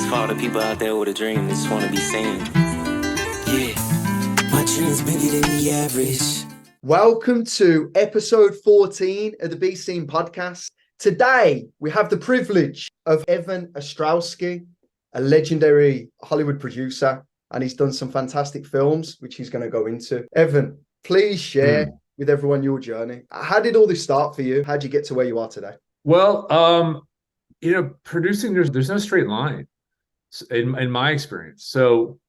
for all the people out there with a dream that just want to be seen. Yeah, my dream's bigger than the average. Welcome to episode 14 of the Be Seen podcast. Today, we have the privilege of Evan Astrowsky, a legendary Hollywood producer, and he's done some fantastic films, which he's going to go into. Evan, please share with everyone your journey. How did all this start for you? How did you get to where you are today? Well, producing, there's no straight line in my experience. So,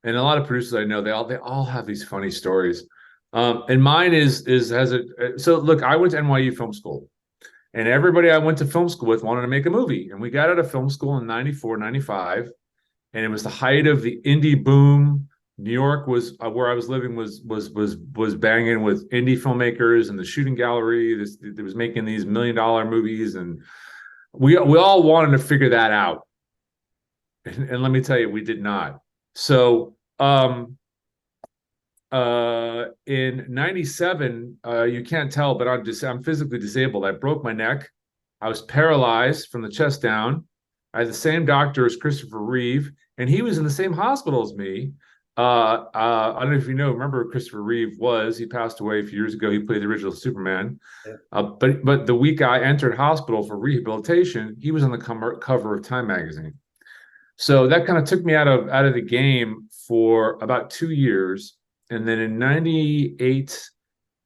and a lot of producers I know, they all have these funny stories. And mine so look, I went to NYU film school, and everybody I went to film school with wanted to make a movie. And we got out of film school in 94, 95. And it was the height of the indie boom. New York was where I was living was banging with indie filmmakers and the shooting gallery. That was making these $1 million movies, and we all wanted to figure that out. And let me tell you, we did not. So in 97, you can't tell, but I'm physically disabled. I broke my neck. I was paralyzed from the chest down. I had the same doctor as Christopher Reeve, and he was in the same hospital as me. I don't know if you remember who Christopher Reeve was. He passed away a few years ago. He played the original Superman. Yeah. But the week I entered hospital for rehabilitation, he was on the cover of Time magazine. So that kind of took me out of the game for about 2 years. And then in 98,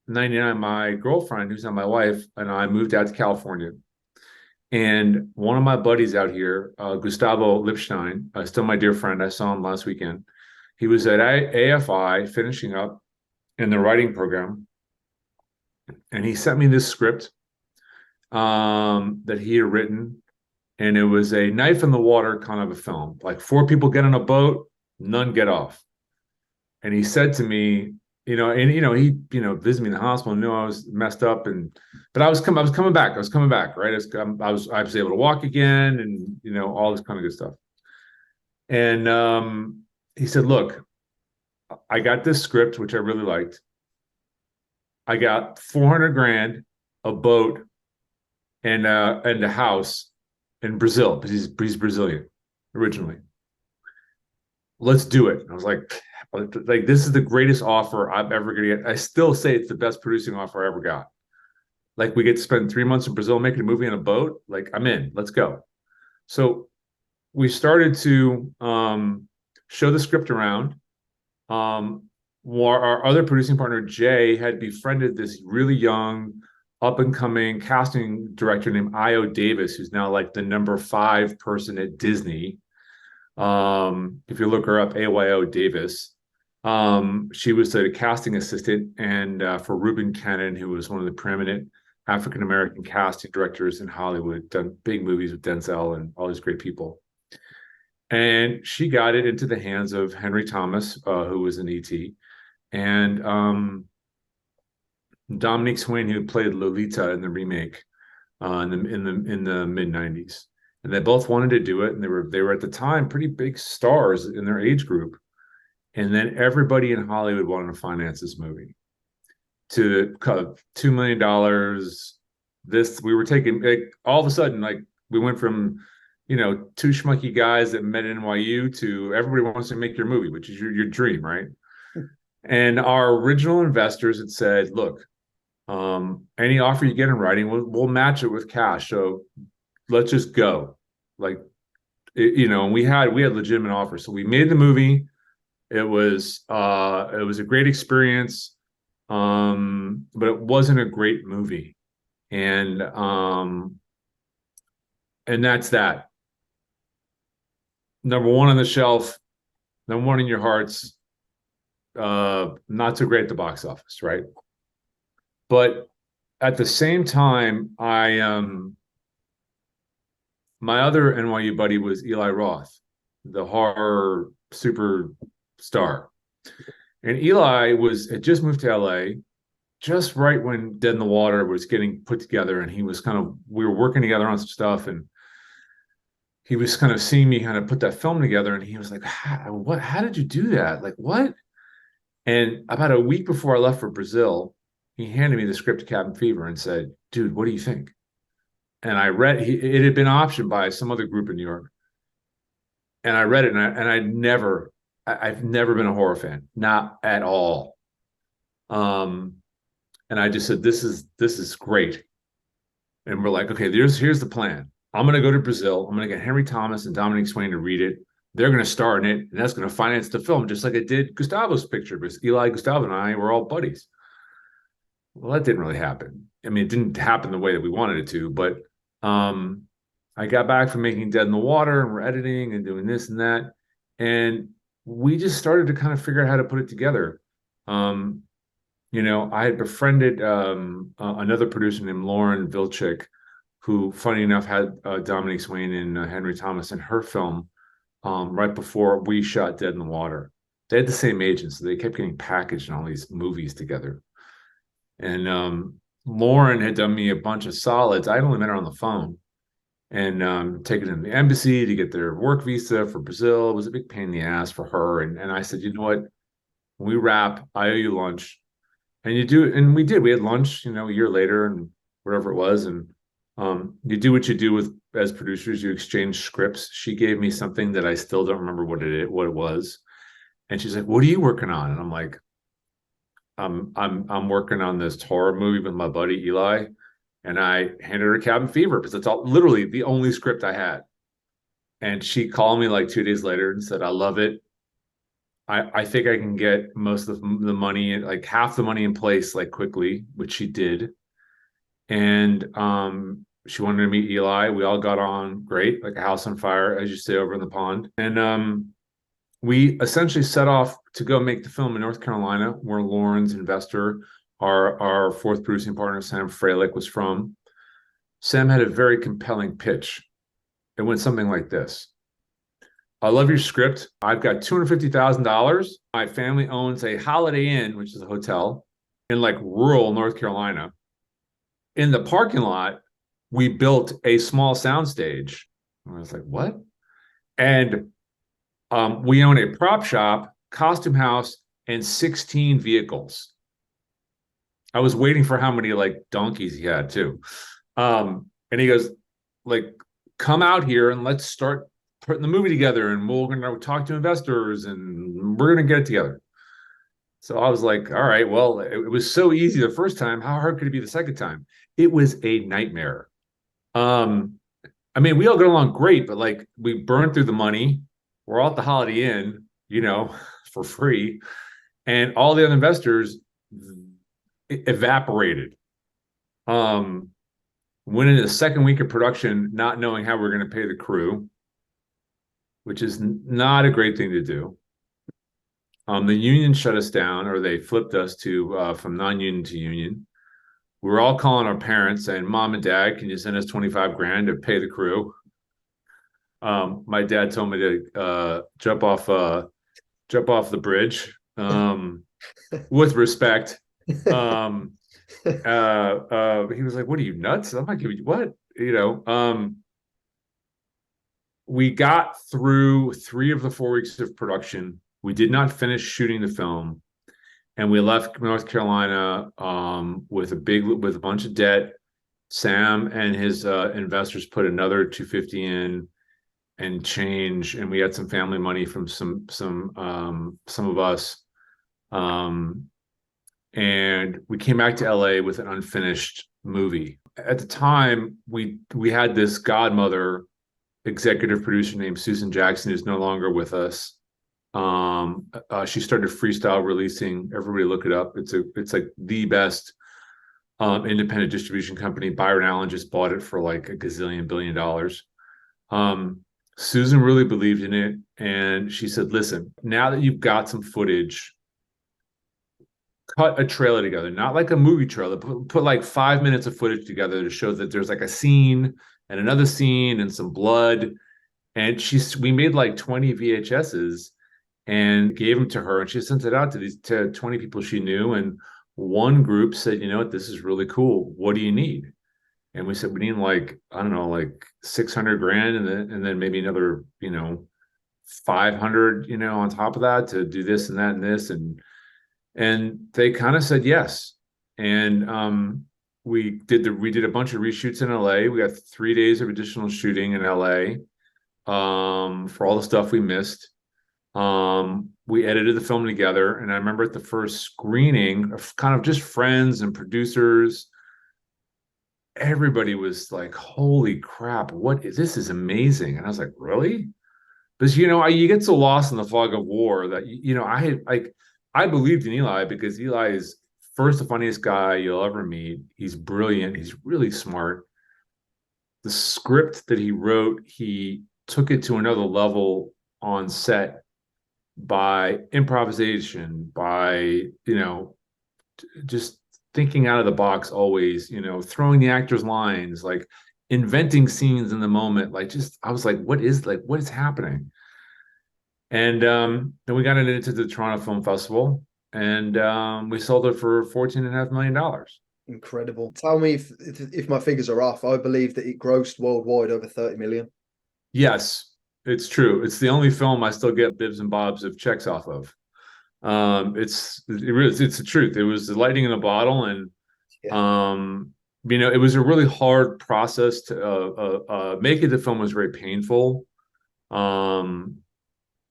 99, my girlfriend, who's now my wife, and I moved out to California. And one of my buddies out here, Gustavo Lipstein, still my dear friend, I saw him last weekend. He was at AFI finishing up in the writing program. And he sent me this script that he had written. And it was a knife in the water kind of a film. Like 4 people get on a boat, none get off. And he said to me, he visited me in the hospital and knew I was messed up. But I was coming back. Right? I was able to walk again, and all this kind of good stuff. And he said, "Look, I got this script, which I really liked. I got $400,000, a boat, and a house in Brazil, because he's Brazilian originally. Let's do it." And I was like, this is the greatest offer I'm ever going to get. I still say it's the best producing offer I ever got. Like, we get to spend 3 months in Brazil making a movie on a boat. Like, I'm in. Let's go. So we started to show the script around. Our other producing partner, Jay, had befriended this really young, up-and-coming casting director named Io Davis, who's now like the number 5 person at Disney. If you look her up, AYO Davis. She was a casting assistant and for Reuben Cannon, who was one of the preeminent African-American casting directors in Hollywood, done big movies with Denzel and all these great people. And she got it into the hands of Henry Thomas, who was an ET, and Dominique Swain, who played Lolita in the remake in the mid-90s. And they both wanted to do it, and they were at the time pretty big stars in their age group. And then everybody in Hollywood wanted to finance this movie to $2 million. We were taking, like, all of a sudden, like, we went from 2 schmucky guys that met at NYU to everybody wants to make your movie, which is your dream, right? And our original investors had said, "Look, any offer you get in writing, we'll match it with cash. So let's just go." Like, and we had legitimate offers. So we made the movie. It was a great experience, but it wasn't a great movie. And that's that. Number 1 on the shelf, number 1 in your hearts, not so great at the box office, right? But at the same time, my other NYU buddy was Eli Roth, the horror superstar. And Eli had just moved to LA just right when Dead in the Water was getting put together. And we were working together on some stuff, and he was kind of seeing me kind of put that film together. And he was like, how did you do that? Like, what? And about a week before I left for Brazil, he handed me the script of Cabin Fever and said, "Dude, what do you think?" And I read, it had been optioned by some other group in New York. and I read it, I've never been a horror fan, not at all. And I just said, this is great. And we're like, okay, here's the plan. I'm gonna go to Brazil. I'm gonna get Henry Thomas and Dominic Swain to read it. They're gonna star in it, and that's gonna finance the film, just like it did Gustavo's picture, because Eli, Gustavo, and I were all buddies. Well, that didn't really happen. I mean, it didn't happen the way that we wanted it to, but um, I got back from making Dead in the Water, and we're editing and doing this and that. And we just started to kind of figure out how to put it together. Um, I had befriended another producer named Lauren Vilchik, who, funny enough, had Dominique Swain and Henry Thomas in her film right before we shot Dead in the Water. They had the same agent, so they kept getting packaged in all these movies together. And Lauren had done me a bunch of solids. I'd only met her on the phone, and taken them to the embassy to get their work visa for Brazil. It was a big pain in the ass for her. And I said, you know what? When we wrap, I owe you lunch. And you do, and we did. We had lunch, a year later, and whatever it was. And you do what you do with as producers. You exchange scripts. She gave me something that I still don't remember what it was. And she's like, "What are you working on?" And I'm like, I'm working on this horror movie with my buddy Eli." And I handed her Cabin Fever because it's literally the only script I had. And she called me like 2 days later and said, "I love it. I think I can get most of the money, like half the money in place, like quickly," which she did. And she wanted to meet Eli. We all got on great, like a house on fire, as you say, over in the pond. And we essentially set off to go make the film in North Carolina, where Lauren's investor, our fourth producing partner, Sam Freilich, was from. Sam had a very compelling pitch. It went something like this. "I love your script. I've got $250,000. My family owns a Holiday Inn, which is a hotel, in like rural North Carolina. In the parking lot, we built a small soundstage." I was like, "What?" And we own a prop shop, costume house, and 16 vehicles. I was waiting for how many like donkeys he had too. And he goes, like, "Come out here and let's start putting the movie together, and we're going to talk to investors, and we're going to get it together." So I was like, all right, well, it was so easy the first time. How hard could it be the second time? It was a nightmare. I mean, we all got along great, but like we burned through the money. We're all at the Holiday Inn, for free. And all the other investors evaporated. Went into the second week of production, not knowing how we're going to pay the crew, which is not a great thing to do. The union shut us down, or they flipped us to from non-union to union. We were all calling our parents saying, "Mom and Dad, can you send us 25 grand to pay the crew?" My dad told me to jump off the bridge with respect. He was like, "What are you, nuts? I'm not giving you what?" We got through 3 of the 4 weeks of production. We did not finish shooting the film, and we left North Carolina with a bunch of debt. Sam and his investors put another 250 in and change, and we had some family money from some of us. And we came back to LA with an unfinished movie. At the time, we had this godmother executive producer named Susan Jackson, who's no longer with us. She started freestyle releasing. Everybody look it up. It's like the best independent distribution company. Byron Allen just bought it for like a gazillion billion dollars. Susan really believed in it, and she said, "Listen, now that you've got some footage, cut a trailer together, not like a movie trailer, put like 5 minutes of footage together to show that there's like a scene and another scene and some blood." And we made like 20 VHSs and gave them to her, and she sent it out to 20 people she knew. And one group said, "You know what, this is really cool. What do you need?" And we said, "We need like, I don't know, like 600 grand, and then maybe another, 500, on top of that to do this and that and this." And they kind of said yes. And we did a bunch of reshoots in LA. We got 3 days of additional shooting in LA. for all the stuff we missed. We edited the film together, and I remember at the first screening, of kind of just friends and producers, everybody was like, "Holy crap! What is this? Is amazing!" And I was like, "Really?" Because you get so lost in the fog of war that I had like I believed in Eli because Eli is first the funniest guy you'll ever meet. He's brilliant. He's really smart. The script that he wrote, he took it to another level on set by improvisation, by just thinking out of the box always, throwing the actors lines, like inventing scenes in the moment. Like just I was like, what is happening? And then we got it into the Toronto Film Festival, and we sold it for $14.5 million. Incredible. Tell me if my figures are off. I believe that it grossed worldwide over 30 million. Yes, it's true. It's the only film I still get bibs and bobs of checks off of. It's the truth. It was the lightning in a bottle, and Yeah. it was a really hard process to making the film was very painful.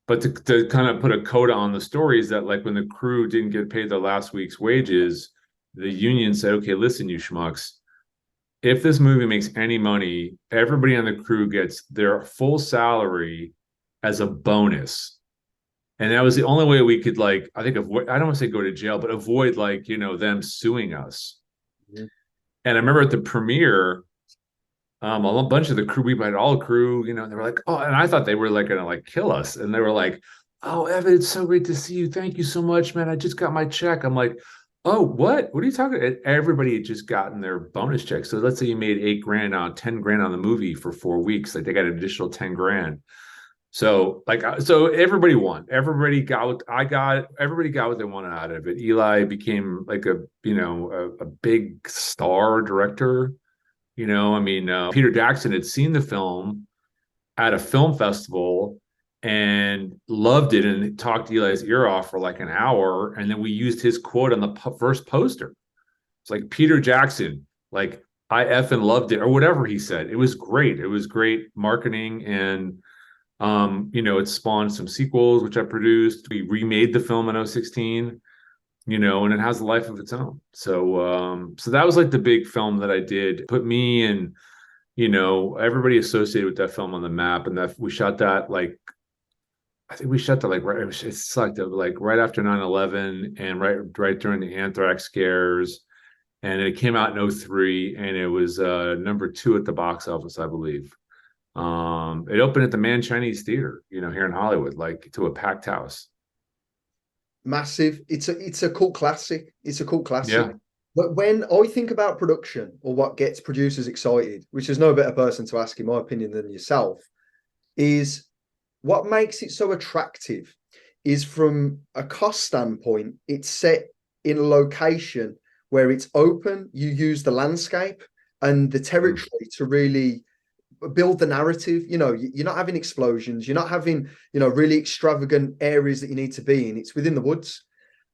But to kind of put a coda on the story is that like when the crew didn't get paid their last week's wages, the union said, "Okay, listen, you schmucks, if this movie makes any money, everybody on the crew gets their full salary as a bonus." And that was the only way we could like, I think, avoid, I don't want to say go to jail, but avoid like, them suing us. Mhm. And I remember at the premiere, a bunch of the crew, we had all the crew, they were like, "Oh," and I thought they were like gonna like kill us. And they were like, "Oh, Evan, it's so great to see you. Thank you so much, man. I just got my check." I'm like, "Oh, what? What are you talking about?" Everybody had just gotten their bonus check. So let's say you made 8 grand on 10 grand on the movie for 4 weeks. Like they got an additional 10 grand. So everybody won. Everybody got what I got. Everybody got what they wanted out of it. Eli became like a big star director. I mean, Peter Jackson had seen the film at a film festival and loved it and talked Eli's ear off for like an hour. And then we used his quote on the first poster. It's like Peter Jackson, like, "I effing loved it," or whatever he said. It was great. It was great marketing. And, it spawned some sequels, which I produced. We remade the film in 2016, and it has a life of its own. So that was like the big film that I did. Put me and everybody associated with that film on the map. And that we shot that like, I think we shot that like right, it sucked, like right after 9/11 and right during the anthrax scares. And it came out in 2003, and it was number 2 at the box office, I believe. It opened at the Man Chinese Theater, here in Hollywood, like to a packed house. Massive. It's a cult classic. It's a cult classic. Yeah. But when I think about production or what gets producers excited, which is no better person to ask, in my opinion, than yourself, is what makes it so attractive is from a cost standpoint, it's set in a location where it's open. You use the landscape and the Mm. territory to really build the narrative. You're not having explosions, you're not having really extravagant areas that you need to be in. It's within the woods.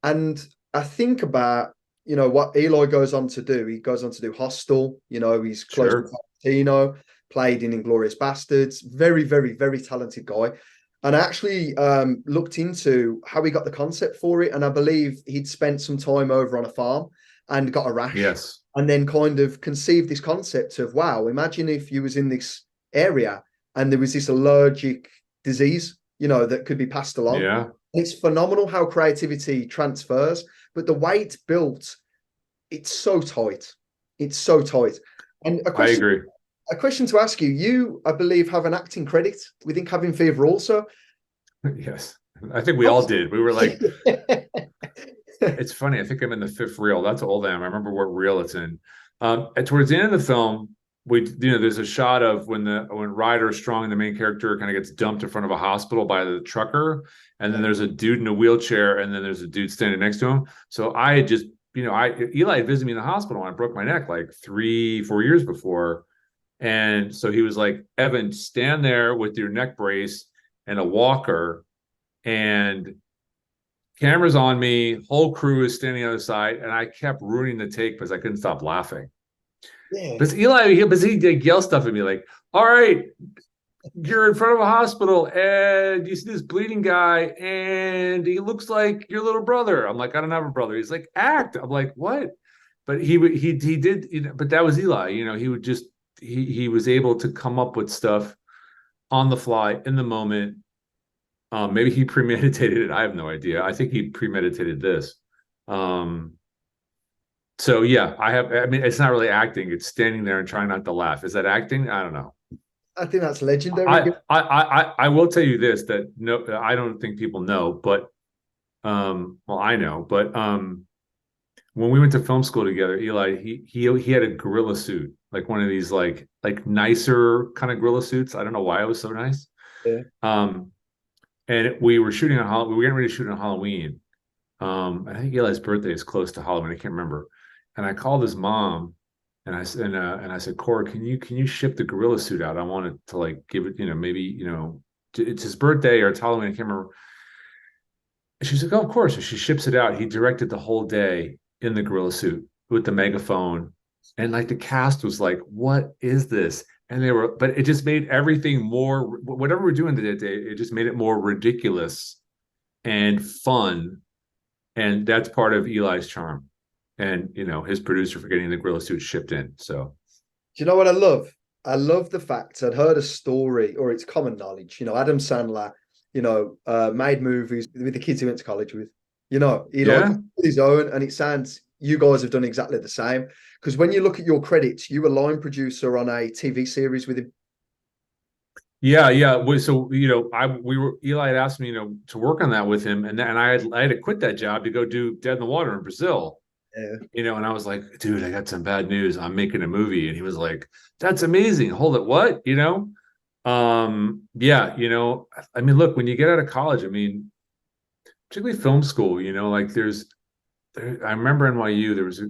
And I think about what Eli goes on to do. He goes on to do Hostel. He's close to Sure. Tarantino, played in Inglorious Bastards. Very, very, very talented guy. And I actually looked into how he got the concept for it, and I believe he'd spent some time over on a farm and got a rash, Yes. and then kind of conceived this concept of, wow, imagine if you was in this area and there was this allergic disease, that could be passed along. Yeah. It's phenomenal how creativity transfers, but the way it's built, it's so tight. It's so tight. And a I question, agree. a question to ask you. You, I believe, have an acting credit within Cabin Fever also. Yes. I think we all did. We were like, Yeah. it's funny. I think I'm in the 5th reel. That's how old I am. I remember what reel it's in. And towards the end of the film, there's a shot of when Ryder Strong, the main character, kind of gets dumped in front of a hospital by the trucker, and then there's a dude in a wheelchair, and then there's a dude standing next to him. So I had just, Eli had visited me in the hospital when I broke my neck like 3-4 years before, and so he was like, "Evan, stand there with your neck brace and a walker, and camera's on me, whole crew is standing on the other side," and I kept ruining the take because I couldn't stop laughing. Yeah. But Eli, he like yell stuff at me like, "All right, you're in front of a hospital and you see this bleeding guy and he looks like your little brother. I'm like, I don't have a brother. He's like, act. I'm like, what? But he did, but that was Eli. He would just he was able to come up with stuff on the fly in the moment. Maybe he premeditated it. I have no idea. I think he premeditated this. Um, so yeah, I mean, it's not really acting. It's standing there and trying not to laugh. Is that acting? I don't know. I think that's legendary. I will tell you this, that no, I don't think people know, but well, I know, but when we went to film school together, Eli, he had a gorilla suit, like one of these like nicer kind of gorilla suits. I don't know why it was so nice. Yeah. And we were shooting on we were getting ready to shoot on Halloween. I think Eli's birthday is close to Halloween. I can't remember. And I called his mom and I said, Cora, can you ship the gorilla suit out? I wanted to like give it, maybe, it's his birthday or it's Halloween. I can't remember. And she's like, oh, of course. So she ships it out. He directed the whole day in the gorilla suit with the megaphone. And like the cast was like, what is this? And but it just made everything more, whatever we're doing that day, it just made it more ridiculous and fun. And that's part of Eli's charm. And, his producer for getting the gorilla suit shipped in. So, Do you know what I love? I love the fact I'd heard a story, or it's common knowledge. Adam Sandler, made movies with the kids he went to college with. He yeah. his own, and it sounds you guys have done exactly the same. Because when you look at your credits, you were line producer on a TV series with him. Yeah. So Eli had asked me, to work on that with him, and I had to quit that job to go do Dead in the Water in Brazil. Yeah. And I was like, dude, I got some bad news. I'm making a movie, and he was like, that's amazing. Hold it, what? Yeah. I mean, look, when you get out of college, I mean, particularly film school, like I remember NYU, there was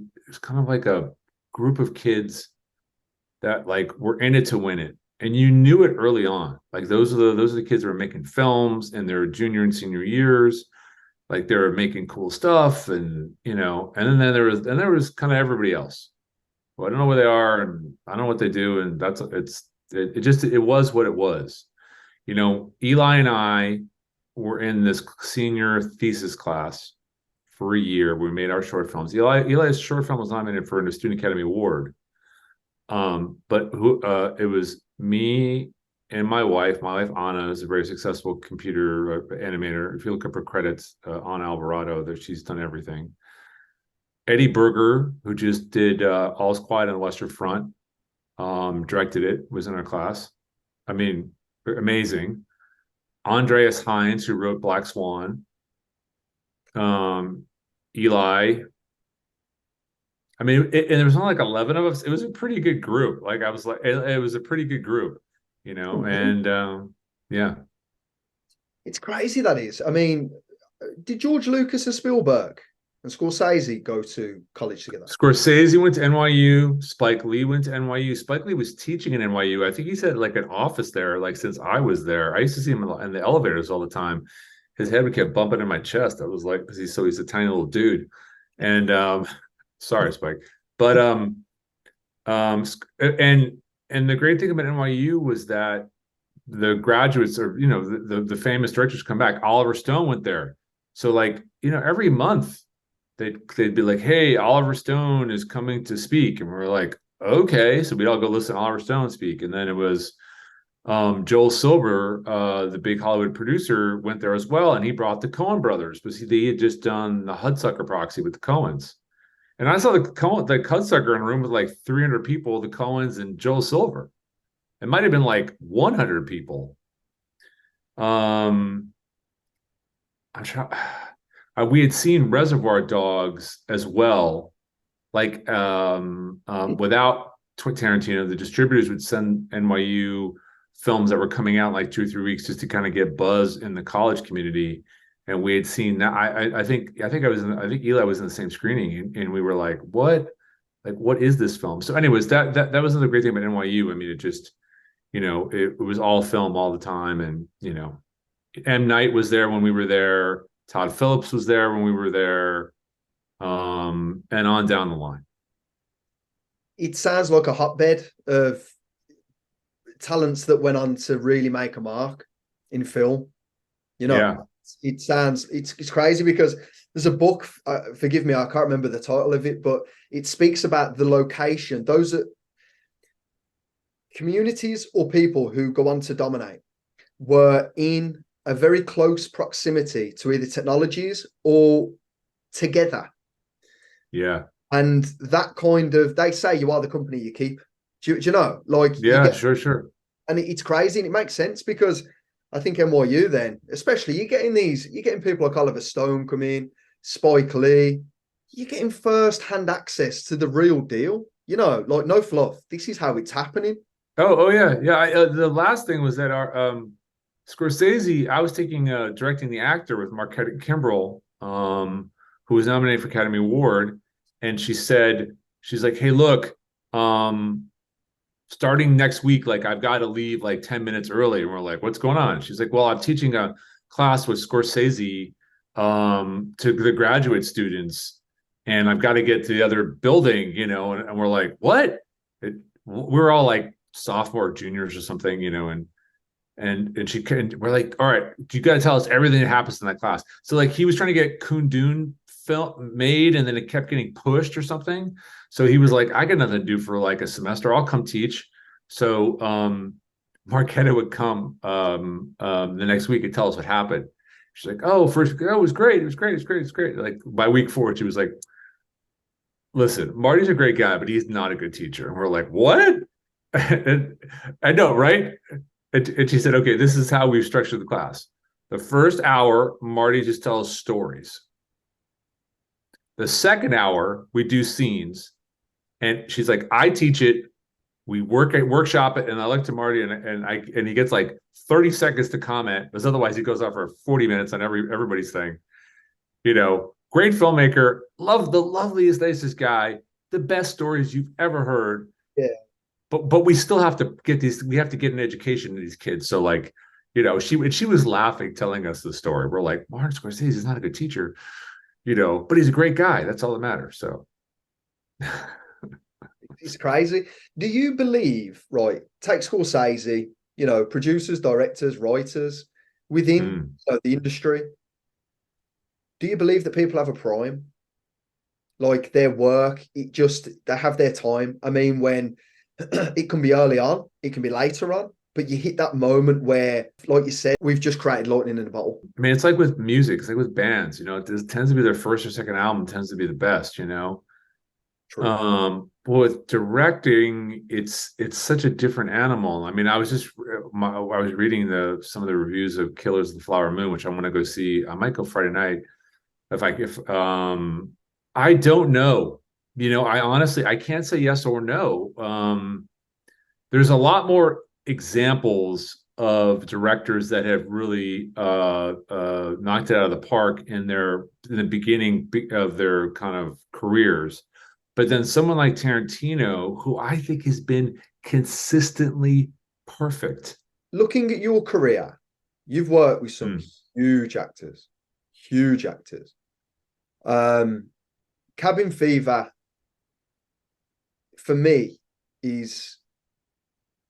kind of like a group of kids that like were in it to win it. And you knew it early on. Like those are the kids that were making films in their junior and senior years. Like they were making cool stuff, and and then there was kind of everybody else. Well, I don't know where they are, and I don't know what they do, and it was what it was. Eli and I were in this senior thesis class for a year. We made our short films. Eli's short film was nominated for a Student Academy Award. But it was me and my wife. My wife Anna is a very successful computer animator. If you look up her credits, Anna Alvarado, that she's done everything. Eddie Berger, who just did All's Quiet on the Western Front, directed it, was in our class. I mean, amazing. Andreas Heinz, who wrote Black Swan. Eli. I mean, and there was only like 11 of us. It was a pretty good group. Like I was like, it was a pretty good group, and yeah. It's crazy, that is. I mean, did George Lucas and Spielberg and Scorsese go to college together? Scorsese went to NYU. Spike Lee went to NYU. Spike Lee was teaching at NYU. I think he's had like an office there, like since I was there. I used to see him in the elevators all the time. His head would keep bumping in my chest. I was like, because he's a tiny little dude. And sorry, Spike. But and the great thing about NYU was that the graduates, or the famous directors, come back. Oliver Stone went there, so like every month they'd be like, hey, Oliver Stone is coming to speak, and we're like, okay, so we'd all go listen to Oliver Stone speak. And then it was Joel Silver, the big Hollywood producer, went there as well, and he brought the Coen brothers, because he had just done the Hudsucker Proxy with the Coens. And I saw the Hudsucker in a room with like 300 people, the Coens and Joel Silver. It might have been like 100 people. I'm trying. We had seen Reservoir Dogs as well, like without Tarantino. The distributors would send NYU films that were coming out like 2 or 3 weeks just to kind of get buzz in the college community. And we had seen that. I think Eli was in the same screening, and we were like, what? Like, what is this film? So anyways, that was the great thing about NYU. I mean, it just, it was all film all the time. And, M. Night was there when we were there. Todd Phillips was there when we were there. And on down the line. It sounds like a hotbed of talents that went on to really make a mark in film. You know, Yeah. it's crazy because there's a book, forgive me, I can't remember the title of it, but it speaks about the location. Those are communities or people who go on to dominate were in a very close proximity to either technologies or together. Yeah. And that kind of, they say you are the company you keep. Do you know? Like, you Yeah, get, sure. and it's crazy, and it makes sense because I think NYU then, especially, you're getting people like Oliver Stone come in, Spike Lee, you're getting first-hand access to the real deal. You know, like, no fluff. This is how it's happening. Oh yeah. The last thing was that our Scorsese, I was taking directing The Actor with Marquette Kimbrell, who was nominated for Academy Award, and she's like, hey, look, starting next week, like I've got to leave like 10 minutes early. And we're like, what's going on? She's like, well, I'm teaching a class with Scorsese to the graduate students, and I've got to get to the other building, and we're like, what? We're all like sophomore, juniors or something, and we're like, all right, you got to tell us everything that happens in that class. So like he was trying to get Kundun film made, and then it kept getting pushed or something. So he was like, I got nothing to do for like a semester. I'll come teach. So Marquetta would come the next week and tell us what happened. She's like, oh, it was great. It was great. Like by week 4, she was like, listen, Marty's a great guy, but he's not a good teacher. And we're like, what? And I know, right? And she said, okay, this is how we've structured the class. The first hour, Marty just tells stories. The second hour, we do scenes. And she's like, I teach it. We workshop it. And I look to Marty, and he gets like 30 seconds to comment, because otherwise he goes off for 40 minutes on everybody's thing. Great filmmaker, love the loveliest, nicest guy, the best stories you've ever heard. Yeah. But we still have to get these. We have to get an education to these kids. So like, she was laughing, telling us the story. We're like, Martin Scorsese is not a good teacher, but he's a great guy. That's all that matters. So it's crazy. Do you believe, right? Take Scorsese, producers, directors, writers within the industry. Do you believe that people have a prime? Like their work, they have their time. I mean, when it can be early on, it can be later on, but you hit that moment where, like you said, we've just created lightning in a bottle. I mean, it's like with music, it's like with bands, it tends to be their first or second album tends to be the best, True. But with directing, it's such a different animal. I mean, I was reading some of the reviews of Killers of the Flower Moon, which I want to go see. I might go Friday night if I don't know. I honestly, I can't say yes or no. There's a lot more examples of directors that have really knocked it out of the park in the beginning of their kind of careers. But then someone like Tarantino, who I think has been consistently perfect. Looking at your career, you've worked with some huge actors. Cabin Fever, for me, is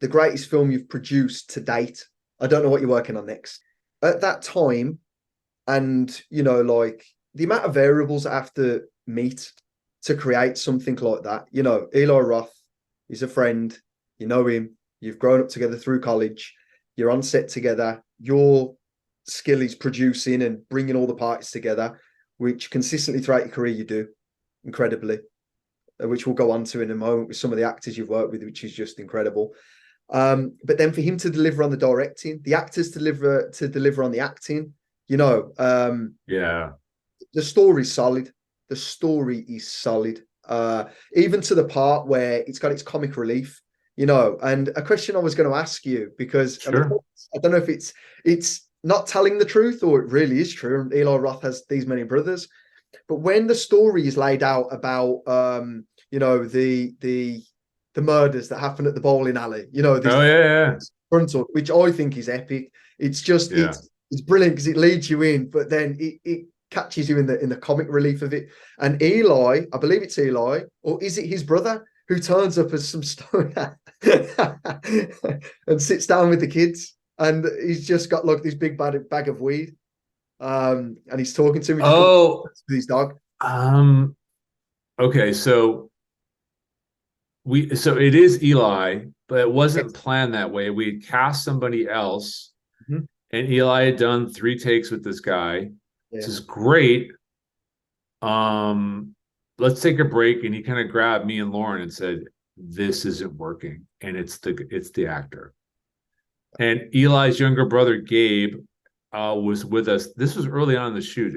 the greatest film you've produced to date. I don't know what you're working on next. At that time, and like the amount of variables I have to meet to create something like that. Eli Roth is a friend. You know him. You've grown up together through college. You're on set together. Your skill is producing and bringing all the parties together, which consistently throughout your career you do incredibly, which we'll go on to in a moment with some of the actors you've worked with, which is just incredible. But then for him to deliver on the directing, the actors to deliver on the acting, yeah, the story's solid. The story is solid, even to the part where it's got its comic relief, And a question I was going to ask you, because sure. I don't know if it's not telling the truth or it really is true. And Eli Roth has these many brothers, but when the story is laid out about, the murders that happen at the bowling alley, this frontal, which I think is epic. It's just it's brilliant because it leads you in, but then it catches you in the comic relief of it. And Eli, I believe it's Eli, or is it his brother, who turns up as some stoner and sits down with the kids, and he's just got like this big bag of weed, and he's talking to him. Oh, With his dog. Okay, so it is Eli, but it wasn't planned that way. We had cast somebody else, Mhm. and Eli had done 3 takes with this guy. Yeah. This is great. Let's take a break. And he kind of grabbed me and Lauren and said, "This isn't working." And it's the actor. And Eli's younger brother, Gabe, was with us. This was early on in the shoot.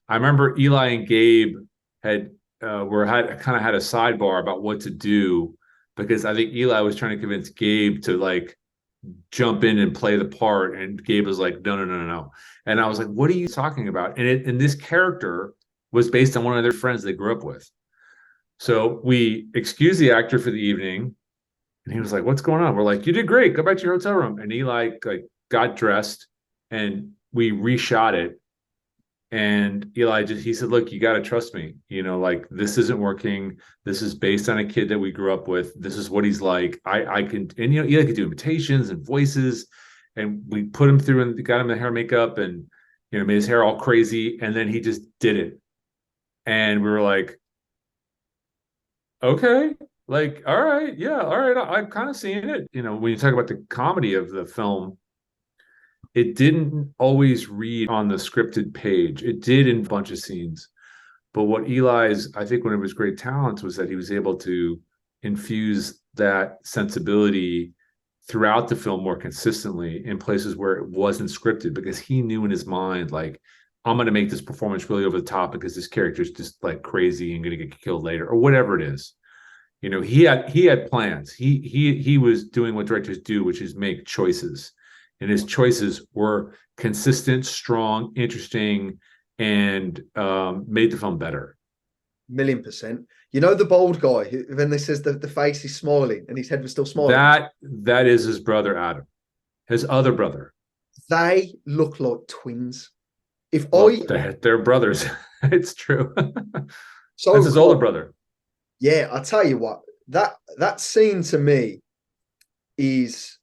I remember Eli and Gabe had kind of had a sidebar about what to do, because I think Eli was trying to convince Gabe to like jump in and play the part, and Gabe was like, no, no, no, no, no. And I was like, what are you talking about? And this character was based on one of their friends they grew up with. So we excused the actor for the evening, and he was like, what's going on? We're like, you did great. Go back to your hotel room. And Eli like got dressed, and we reshot it. And Eli he said, look, you got to trust me. You know, like, this isn't working. This is based on a kid that we grew up with. This is what he's like. I can, and, you know, Eli could do imitations and voices. And we put him through and got him the hair and makeup and, you know, made his hair all crazy. And then he just did it. And we were like, okay, like, all right. Yeah. All right. I'm kind of seeing it. You know, when you talk about the comedy of the film, it didn't always read on the scripted page. It did in a bunch of scenes. But what Eli's, I think, one of his great talents was that he was able to infuse that sensibility throughout the film more consistently in places where it wasn't scripted, because he knew in his mind, like, I'm going to make this performance really over the top because this character is just like crazy and going to get killed later or whatever it is. You know, he had plans. He was doing what directors do, which is make choices. And his choices were consistent, strong, interesting, and made the film better. 1,000,000%. You know the bald guy who, when they says the face is smiling and his head was still smiling? That is his brother Adam, his other brother. They look like twins. They're brothers. It's true. So that's his older brother. Yeah, I tell you what, that scene to me is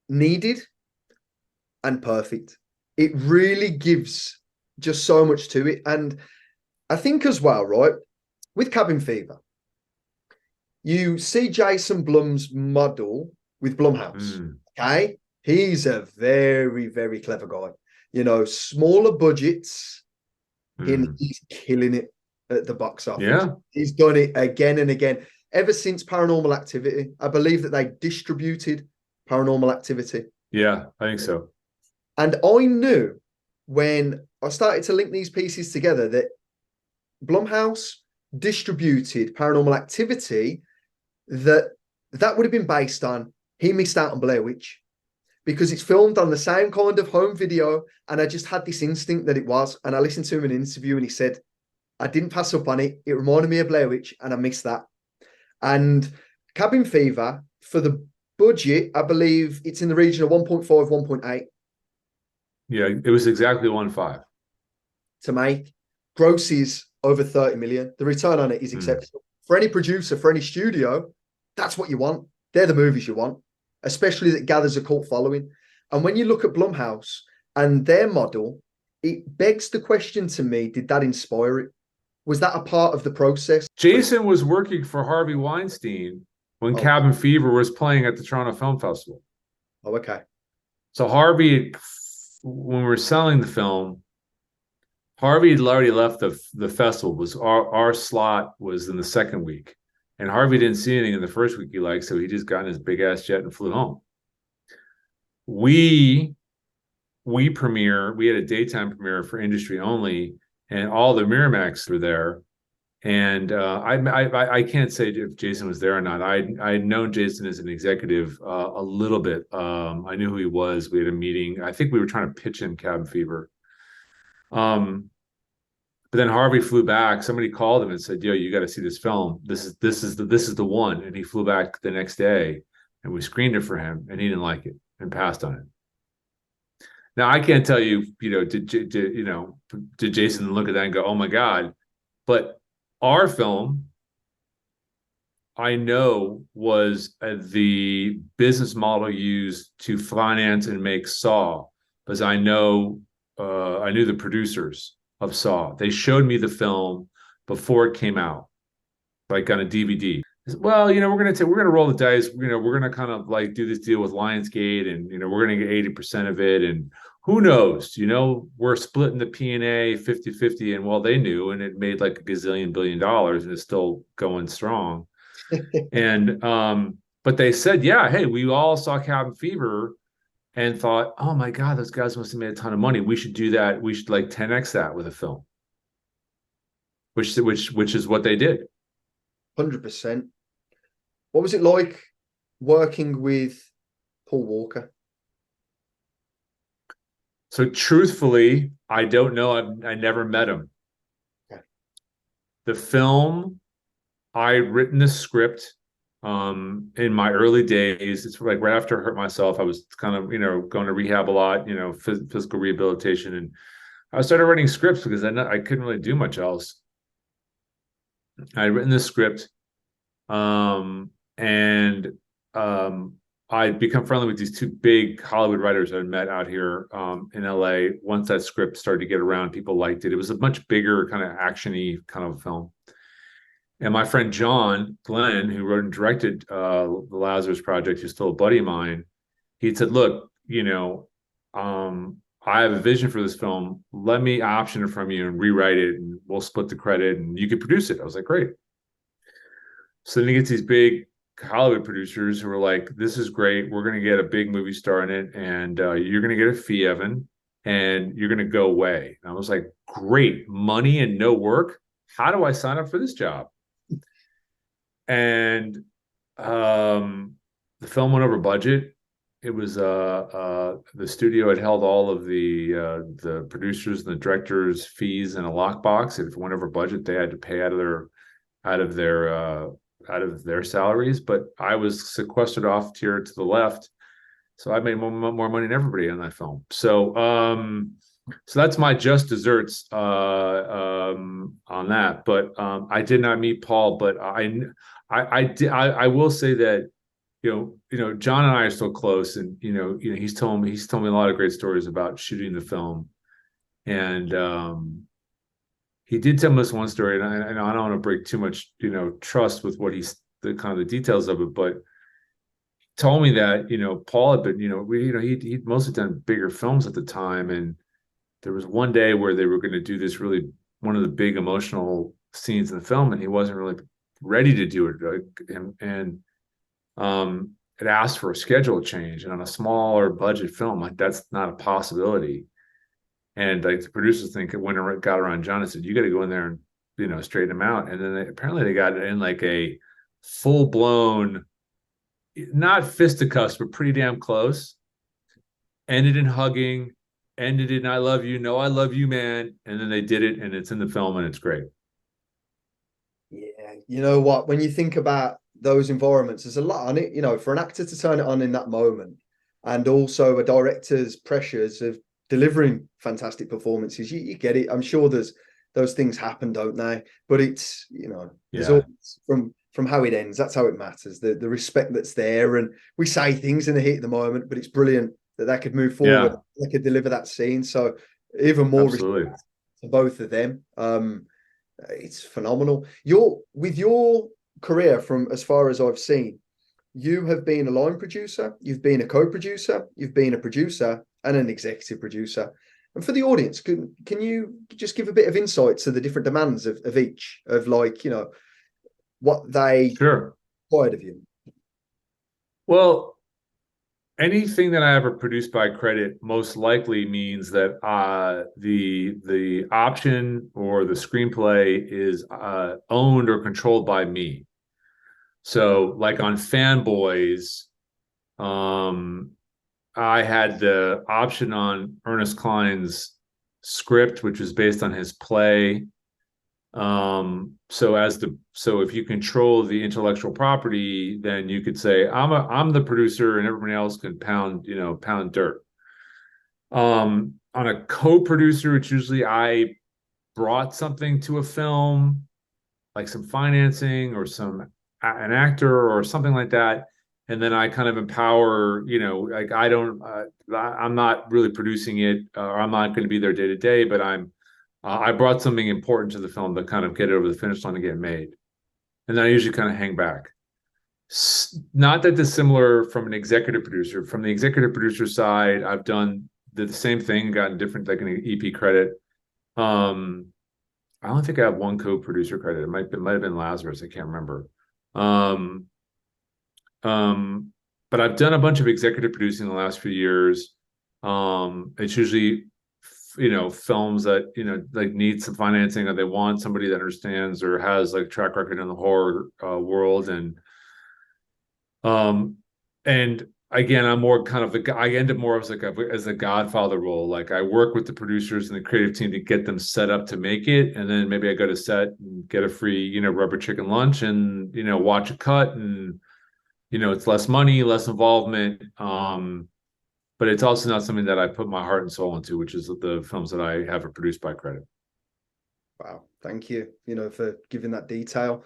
needed and perfect. It really gives just so much to it. And I think as well, right, with Cabin Fever, you see Jason Blum's model with Blumhouse. Okay. He's a very, very clever guy. You know, smaller budgets, and he's killing it at the box office. Yeah. He's done it again and again. Ever since Paranormal Activity, I believe that they distributed Paranormal Activity. Yeah, I think so. And I knew when I started to link these pieces together that Blumhouse distributed Paranormal Activity, that would have been based on he missed out on Blair Witch, because it's filmed on the same kind of home video. And I just had this instinct that it was. And I listened to him in an interview and he said, I didn't pass up on it. It reminded me of Blair Witch and I missed that. And Cabin Fever, for the budget, I believe it's in the region of 1.5, 1.8. Yeah, it was exactly 1.5 to make. Grosses over 30 million. The return on it is exceptional. For any producer, for any studio, that's what you want. They're the movies you want, especially that gathers a cult following. And when you look at Blumhouse and their model, it begs the question to me, did that inspire it? Was that a part of the process? Jason was working for Harvey Weinstein when Cabin Fever was playing at the Toronto Film Festival. Oh, okay. So Harvey, when we were selling the film, Harvey had already left the festival. Was our slot was in the second week. And Harvey didn't see anything in the first week he liked, so he just got in his big ass jet and flew home. We had a daytime premiere for industry only, and all the Miramax were there. And I can't say if Jason was there or not. I had known Jason as an executive a little bit. I knew who he was. We had a meeting. I think we were trying to pitch him Cabin Fever. But then Harvey flew back. Somebody called him and said, "Yo, you got to see this film. This is the one." And he flew back the next day, and we screened it for him, and he didn't like it and passed on it. Now I can't tell you, did Jason look at that and go, "Oh my God"? But Our film, I know, was the business model used to finance and make Saw, because I knew the producers of Saw. They showed me the film before it came out, like on a DVD. Well, we're gonna roll the dice. We're gonna kind of like do this deal with Lionsgate, and we're gonna get 80% of it, and who knows? We're splitting the P&A 50-50, and well, they knew, and it made like a gazillion billion dollars, and it's still going strong. And but they said, yeah, hey, we all saw Cabin Fever and thought, oh my God, those guys must have made a ton of money. We should do that. We should like 10x that with a film, which is what they did. 100%. What was it like working with Paul Walker? So truthfully, I don't know. I never met him. Okay. The film, I'd written the script in my early days. It's like right after I hurt myself. I was kind of, going to rehab a lot, physical rehabilitation. And I started writing scripts because I couldn't really do much else. I'd written this script, and I'd become friendly with these two big Hollywood writers I had met out here in LA. Once that script started to get around, people liked it. It was a much bigger kind of action-y kind of film. And my friend John Glenn, who wrote and directed the Lazarus Project, who's still a buddy of mine, he said, look, I have a vision for this film. Let me option it from you and rewrite it, and we'll split the credit, and you could produce it. I was like, great. So then he gets these big Hollywood producers who are like, this is great. We're going to get a big movie star in it, and you're going to get a fee, Evan, and you're going to go away. And I was like, great, money and no work. How do I sign up for this job? And the film went over budget. It was the studio had held all of the producers and the directors' fees in a lockbox. If it went over budget, they had to pay out of their salaries. But I was sequestered off here to the left, so I made more money than everybody on that film. So that's my just desserts on that. But I did not meet Paul, but I will say that John and I are still close, and he's told me a lot of great stories about shooting the film, and he did tell me this one story, and I don't want to break too much trust with what the kind of the details of it, but he told me that Paul had been he'd mostly done bigger films at the time, and there was one day where they were going to do this really one of the big emotional scenes in the film, and he wasn't really ready to do it, and it asked for a schedule change, and on a smaller budget film, like that's not a possibility. And like the producers think it got around John and said, you got to go in there and straighten him out. And then apparently they got in like a full blown, not fisticuffs, but pretty damn close. Ended in hugging, ended in I love you, no, I love you, man. And then they did it, and it's in the film, and it's great. Yeah, you know what? When you think about those environments, there's a lot on it. For an actor to turn it on in that moment, and also a director's pressures of delivering fantastic performances, you get it. I'm sure those things happen, don't they? But it's there's always from how it ends. That's how it matters. The respect that's there, and we say things in the heat of the moment, but it's brilliant that they could move forward. Yeah. They could deliver that scene. So even more respect to both of them. It's phenomenal. With your career, from as far as I've seen, you have been a line producer, you've been a co-producer, you've been a producer and an executive producer. And for the audience, can you just give a bit of insight to the different demands of each, of what they required of you? Well, anything that I ever produced by credit most likely means that the option or the screenplay is owned or controlled by me. So like on Fanboys, I had the option on Ernest Cline's script, which was based on his play. So if you control the intellectual property, then you could say I'm the producer and everybody else can pound dirt. On a co-producer, it's usually I brought something to a film, like some financing or an actor or something like that. And then I kind of empower, like I'm not really producing it, or I'm not going to be there day to day, but I brought something important to the film to kind of get it over the finish line and get made. And then I usually kind of hang back. Not that dissimilar from an executive producer. From the executive producer side, I've done the same thing, gotten different, like an EP credit. I don't think I have one co-producer credit. It might have been Lazarus. I can't remember. Um, but I've done a bunch of executive producing in the last few years. It's usually, films that, like need some financing, or they want somebody that understands or has like track record in the horror world. And again, I'm more kind of I end up more as a godfather role. Like I work with the producers and the creative team to get them set up to make it. And then maybe I go to set and get a free, rubber chicken lunch and, watch a cut, and, it's less money, less involvement. But it's also not something that I put my heart and soul into, which is the films that I have produced by credit. Wow. Thank you, for giving that detail.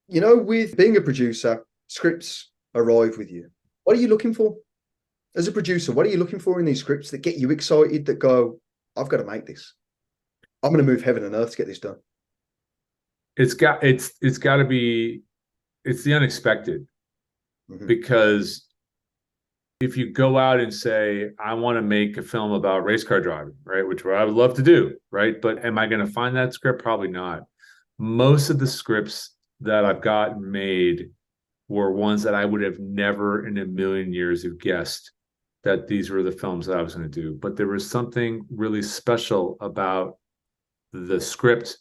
With being a producer, scripts arrive with you. What are you looking for as a producer? What are you looking for in these scripts that get you excited, that go, I've got to make this. I'm going to move heaven and earth to get this done. It's got to be, it's the unexpected. Mm-hmm. Because if you go out and say, I want to make a film about race car driving, right, which I would love to do, right? But am I going to find that script? Probably not. Most of the scripts that I've gotten made were ones that I would have never in a million years have guessed that these were the films that I was going to do. But there was something really special about the script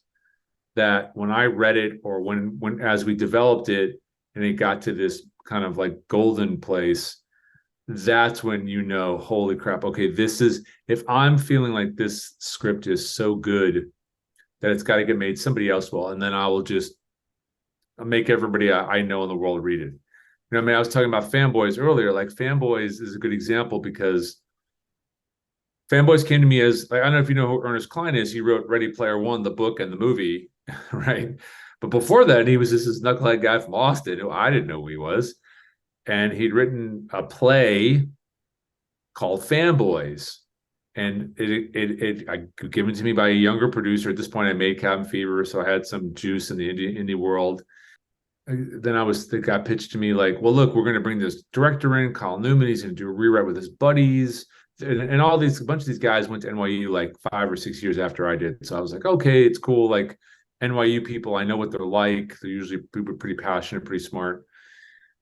that when I read it, or when as we developed it and it got to this kind of like golden place, that's when holy crap, okay, if I'm feeling like this script is so good that it's got to get made, somebody else will, and then I will just make everybody I know in the world read it. I was talking about Fanboys earlier. Like Fanboys is a good example because Fanboys came to me as, like, I don't know if you know who Ernest Cline is. He wrote Ready Player One, the book and the movie, right? But before that, he was just this knucklehead guy from Austin who I didn't know who he was. And he'd written a play called Fanboys. And it given to me by a younger producer. At this point, I made Cabin Fever, so I had some juice in the indie world. Then it got pitched to me like, well, look, we're going to bring this director in, Colin Newman. He's going to do a rewrite with his buddies. And a bunch of these guys went to NYU like 5 or 6 years after I did. So I was like, okay, it's cool. Like NYU people, I know what they're like. They're usually people pretty passionate, pretty smart.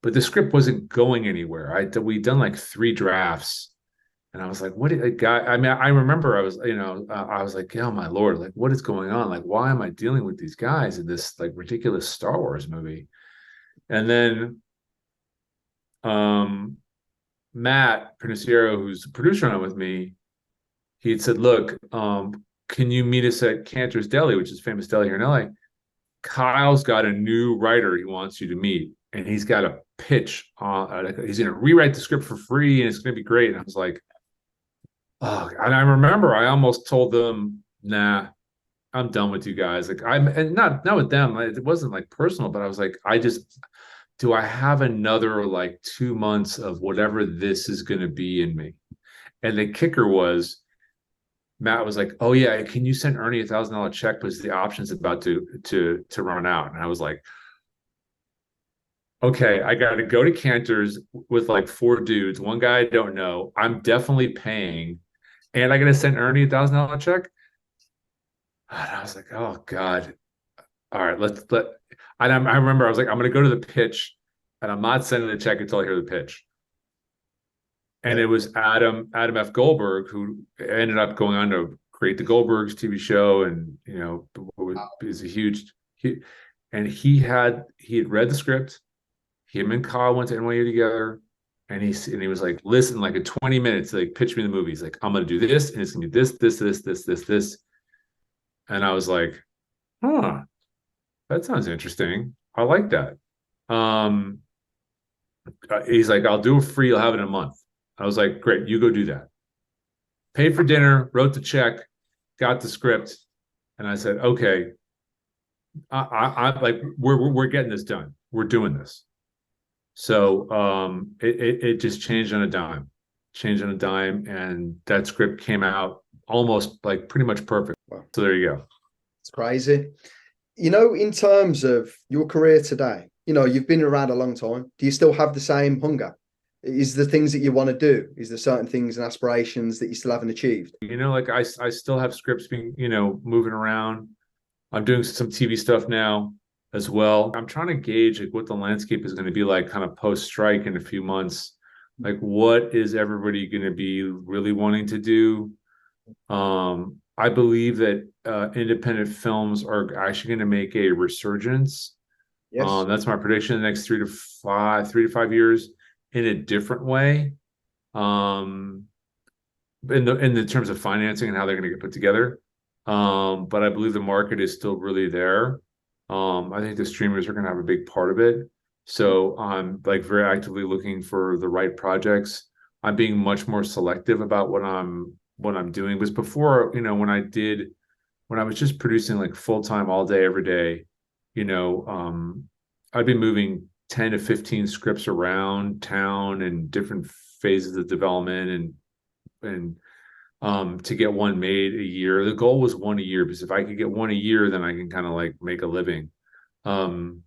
But the script wasn't going anywhere. We'd done like 3 drafts. And I was like, what did a guy? I mean, I remember I was like, oh my Lord, like what is going on? Like, why am I dealing with these guys in this like ridiculous Star Wars movie? And then Matt Piniciero, who's a producer on it with me, he had said, look, can you meet us at Cantor's Deli, which is a famous deli here in LA? Kyle's got a new writer he wants you to meet, and he's got a pitch. He's going to rewrite the script for free, and it's going to be great. And I was like, oh, and I remember I almost told them, nah, I'm done with you guys. Like and not with them. It wasn't like personal, but I was like, do I have another like 2 months of whatever this is going to be in me? And the kicker was, Matt was like, oh yeah, can you send Ernie $1,000 check because the option's about to run out? And I was like, okay, I got to go to Cantor's with like 4 dudes, one guy I don't know. I'm definitely paying, and I got to send Ernie $1,000 check. And I was like, oh God. All right, I remember I was like, I'm going to go to the pitch, and I'm not sending the check until I hear the pitch. And it was Adam F. Goldberg, who ended up going on to create the Goldbergs TV show, and is a huge. He had read the script. Him and Kyle went to NYU together, and he was like, listen, like in 20 minutes, like pitch me the movie. He's like, I'm going to do this, and it's going to be this. And I was like, huh, that sounds interesting. I like that. He's like, I'll do it free. I'll have it in a month. I was like, great, you go do that. Paid for dinner, wrote the check, got the script. And I said, okay, I like we're getting this done. We're doing this. So it just changed on a dime, and that script came out almost like pretty much perfect. Wow. So there you go. It's crazy. In terms of your career today, you've been around a long time. Do you still have the same hunger? Is the things that you want to do? Is there certain things and aspirations that you still haven't achieved? Like I still have scripts being, moving around. I'm doing some TV stuff now as well. I'm trying to gauge like what the landscape is going to be like kind of post strike in a few months. Like what is everybody going to be really wanting to do? I believe that independent films are actually going to make a resurgence. Yes. That's my prediction in the next 3 to 5 years in a different way. In the terms of financing and how they're going to get put together. But I believe the market is still really there. I think the streamers are going to have a big part of it. So I'm like very actively looking for the right projects. I'm being much more selective about what I'm doing. Because before, when I was just producing like full time all day, every day, I'd be moving 10 to 15 scripts around town and different phases of development and to get one made a year. The goal was one a year because if I could get one a year, then I can kind of like make a living. And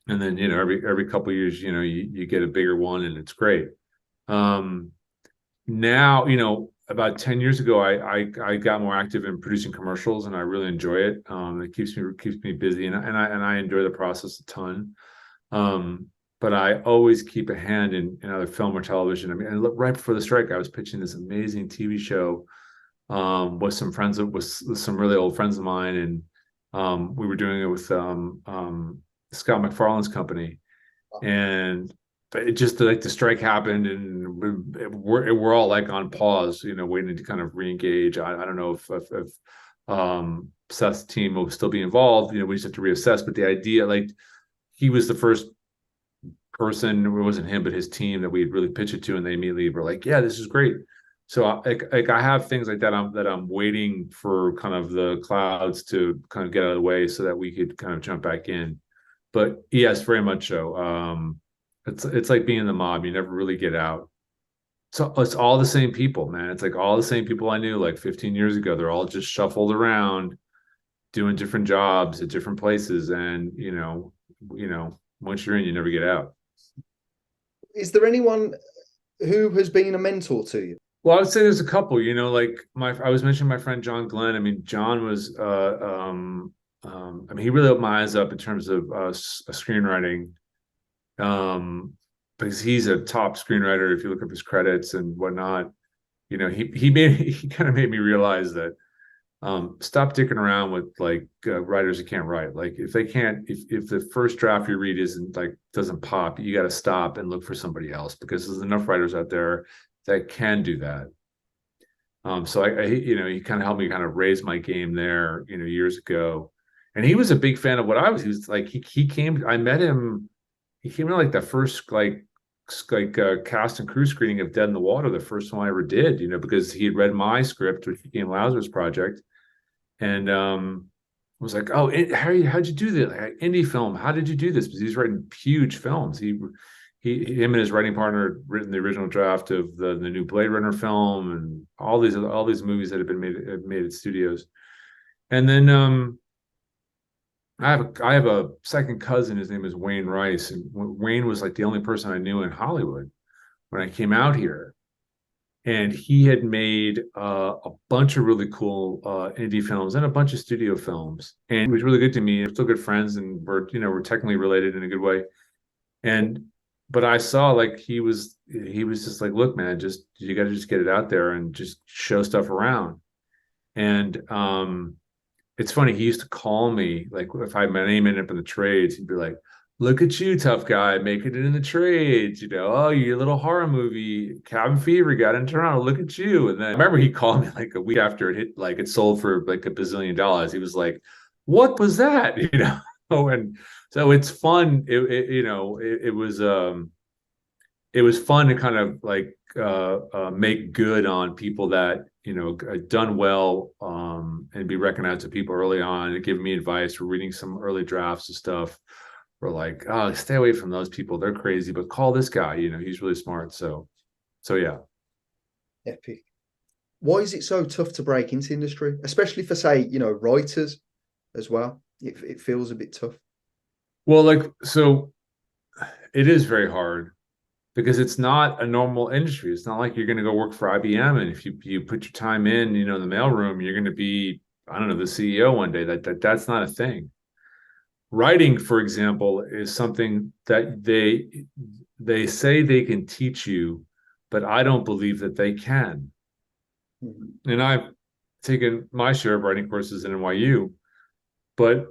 then every couple of years, you get a bigger one and it's great. Now, about 10 years ago, I got more active in producing commercials and I really enjoy it. It keeps me busy and I enjoy the process a ton. But I always keep a hand in either film or television. I mean, and look, right before the strike, I was pitching this amazing TV show with some really old friends of mine, and we were doing it with Scott MacFarlane's company, and it just like the strike happened, and we're all like on pause, waiting to kind of re-engage. I don't know if Seth's team will still be involved. We just have to reassess. But the idea, like, he was the first person, it wasn't him but his team that we'd really pitch it to, and they immediately were like, yeah, this is great. So I have things like that I'm waiting for kind of the clouds to kind of get out of the way so that we could kind of jump back in. But yes, very much so. It's like being in the mob, you never really get out. So it's all the same people, man. It's like all the same people I knew like 15 years ago. They're all just shuffled around doing different jobs at different places, and once you're in, you never get out. Is there anyone who has been a mentor to you? Well, I would say there's a couple, like I was mentioning my friend John Glenn. I mean, John was, he really opened my eyes up in terms of screenwriting, because he's a top screenwriter. If you look up his credits and whatnot, he kind of made me realize that stop dicking around with like writers who can't write. Like if the first draft you read doesn't pop, you got to stop and look for somebody else, because there's enough writers out there that can do that. So he kind of helped me kind of raise my game there, years ago. And he was a big fan of what I was. He was like, I met him. He came to like the first cast and crew screening of Dead in the Water, the first one I ever did, because he had read my script, which became Lazarus Project. And was like, oh, how'd you do this? Like, indie film, how did you do this? Because he's writing huge films. Him and his writing partner had written the original draft of the new Blade Runner film and all these movies that had been made at studios. And then I have a second cousin. His name is Wayne Rice, and Wayne was like the only person I knew in Hollywood when I came out here. And he had made a bunch of really cool indie films and a bunch of studio films, and he was really good to me. We're still good friends, and we're technically related in a good way. But I saw like he was just like, look, man, you got to just get it out there and just show stuff around. And it's funny, he used to call me like if my name ended up in the trades, he'd be like, look at you, tough guy, making it in the trades. Oh, your little horror movie, Cabin Fever, got in Toronto. Look at you. And then I remember he called me like a week after it hit, like it sold for like $1 bazillion. He was like, what was that? And so it's fun. It was fun to kind of like make good on people that done well, and be recognized to people early on, and giving me advice. We're reading some early drafts of stuff. We're like, oh, stay away from those people. They're crazy, but call this guy. He's really smart. So yeah. Epic. Why is it so tough to break into industry, especially for, say, writers as well? It feels a bit tough. Well, so it is very hard because it's not a normal industry. It's not like you're going to go work for IBM, and if you put your time in, in the mailroom, you're going to be, I don't know, the CEO one day. That's not a thing. Writing, for example, is something that they say they can teach you, but I don't believe that they can. Mm-hmm. And I've taken my share of writing courses in NYU, but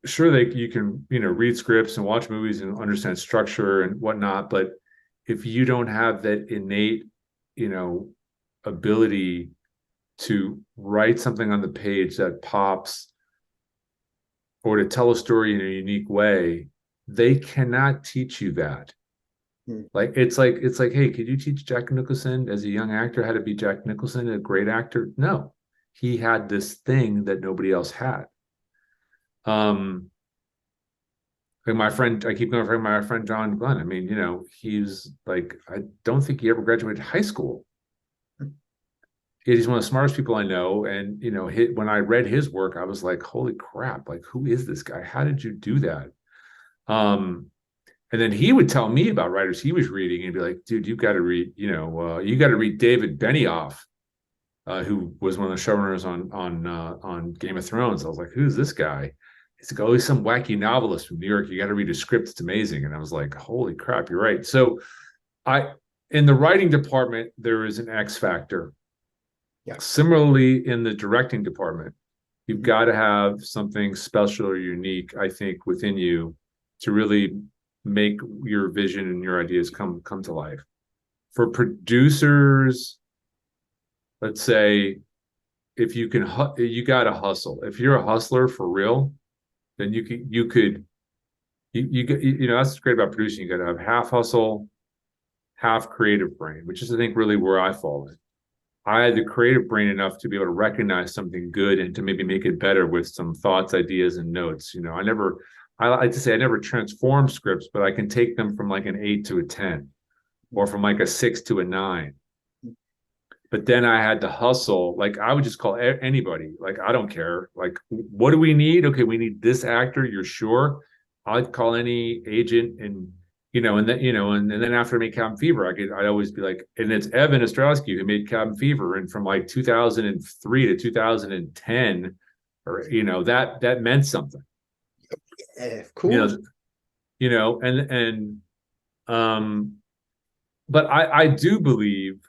sure, you can read scripts and watch movies and understand structure and whatnot, but if you don't have that innate ability to write something on the page that pops, or to tell a story in a unique way, they cannot teach you that. It's like, hey, could you teach Jack Nicholson as a young actor how to be Jack Nicholson, a great actor? No, he had this thing that nobody else had. Like my friend, I keep going for my friend John Glenn. I mean, he's like, I don't think he ever graduated high school. He's one of the smartest people I know. And, when I read his work, I was like, holy crap, like, who is this guy? How did you do that? And then he would tell me about writers he was reading and be like, dude, you got to read, you got to read David Benioff, who was one of the showrunners on Game of Thrones. I was like, who's this guy? He's like, oh, he's some wacky novelist from New York. You got to read his script. It's amazing. And I was like, holy crap, you're right. So in the writing department, there is an X factor. Yeah. Similarly, in the directing department, you've got to have something special or unique, I think, within you to really make your vision and your ideas come to life. For producers, let's say, if you got to hustle. If you're a hustler for real, then you could that's what's great about producing. You got to have half hustle, half creative brain, which is, I think, really where I fall in. I had the creative brain enough to be able to recognize something good and to maybe make it better with some thoughts, ideas, and notes. I like to say I never transform scripts, but I can take them from like an 8 to a 10, or from like a 6 to a 9. But then I had to hustle. Like, I would just call anybody. Like, I don't care. Like, what do we need? Okay, we need this actor. You're sure? I'd call any agent, and and then after I made Cabin Fever, I'd always be like, and it's Evan Astrowsky who made Cabin Fever, and from like 2003 to 2010, or that meant something. Yeah, of course. But I do believe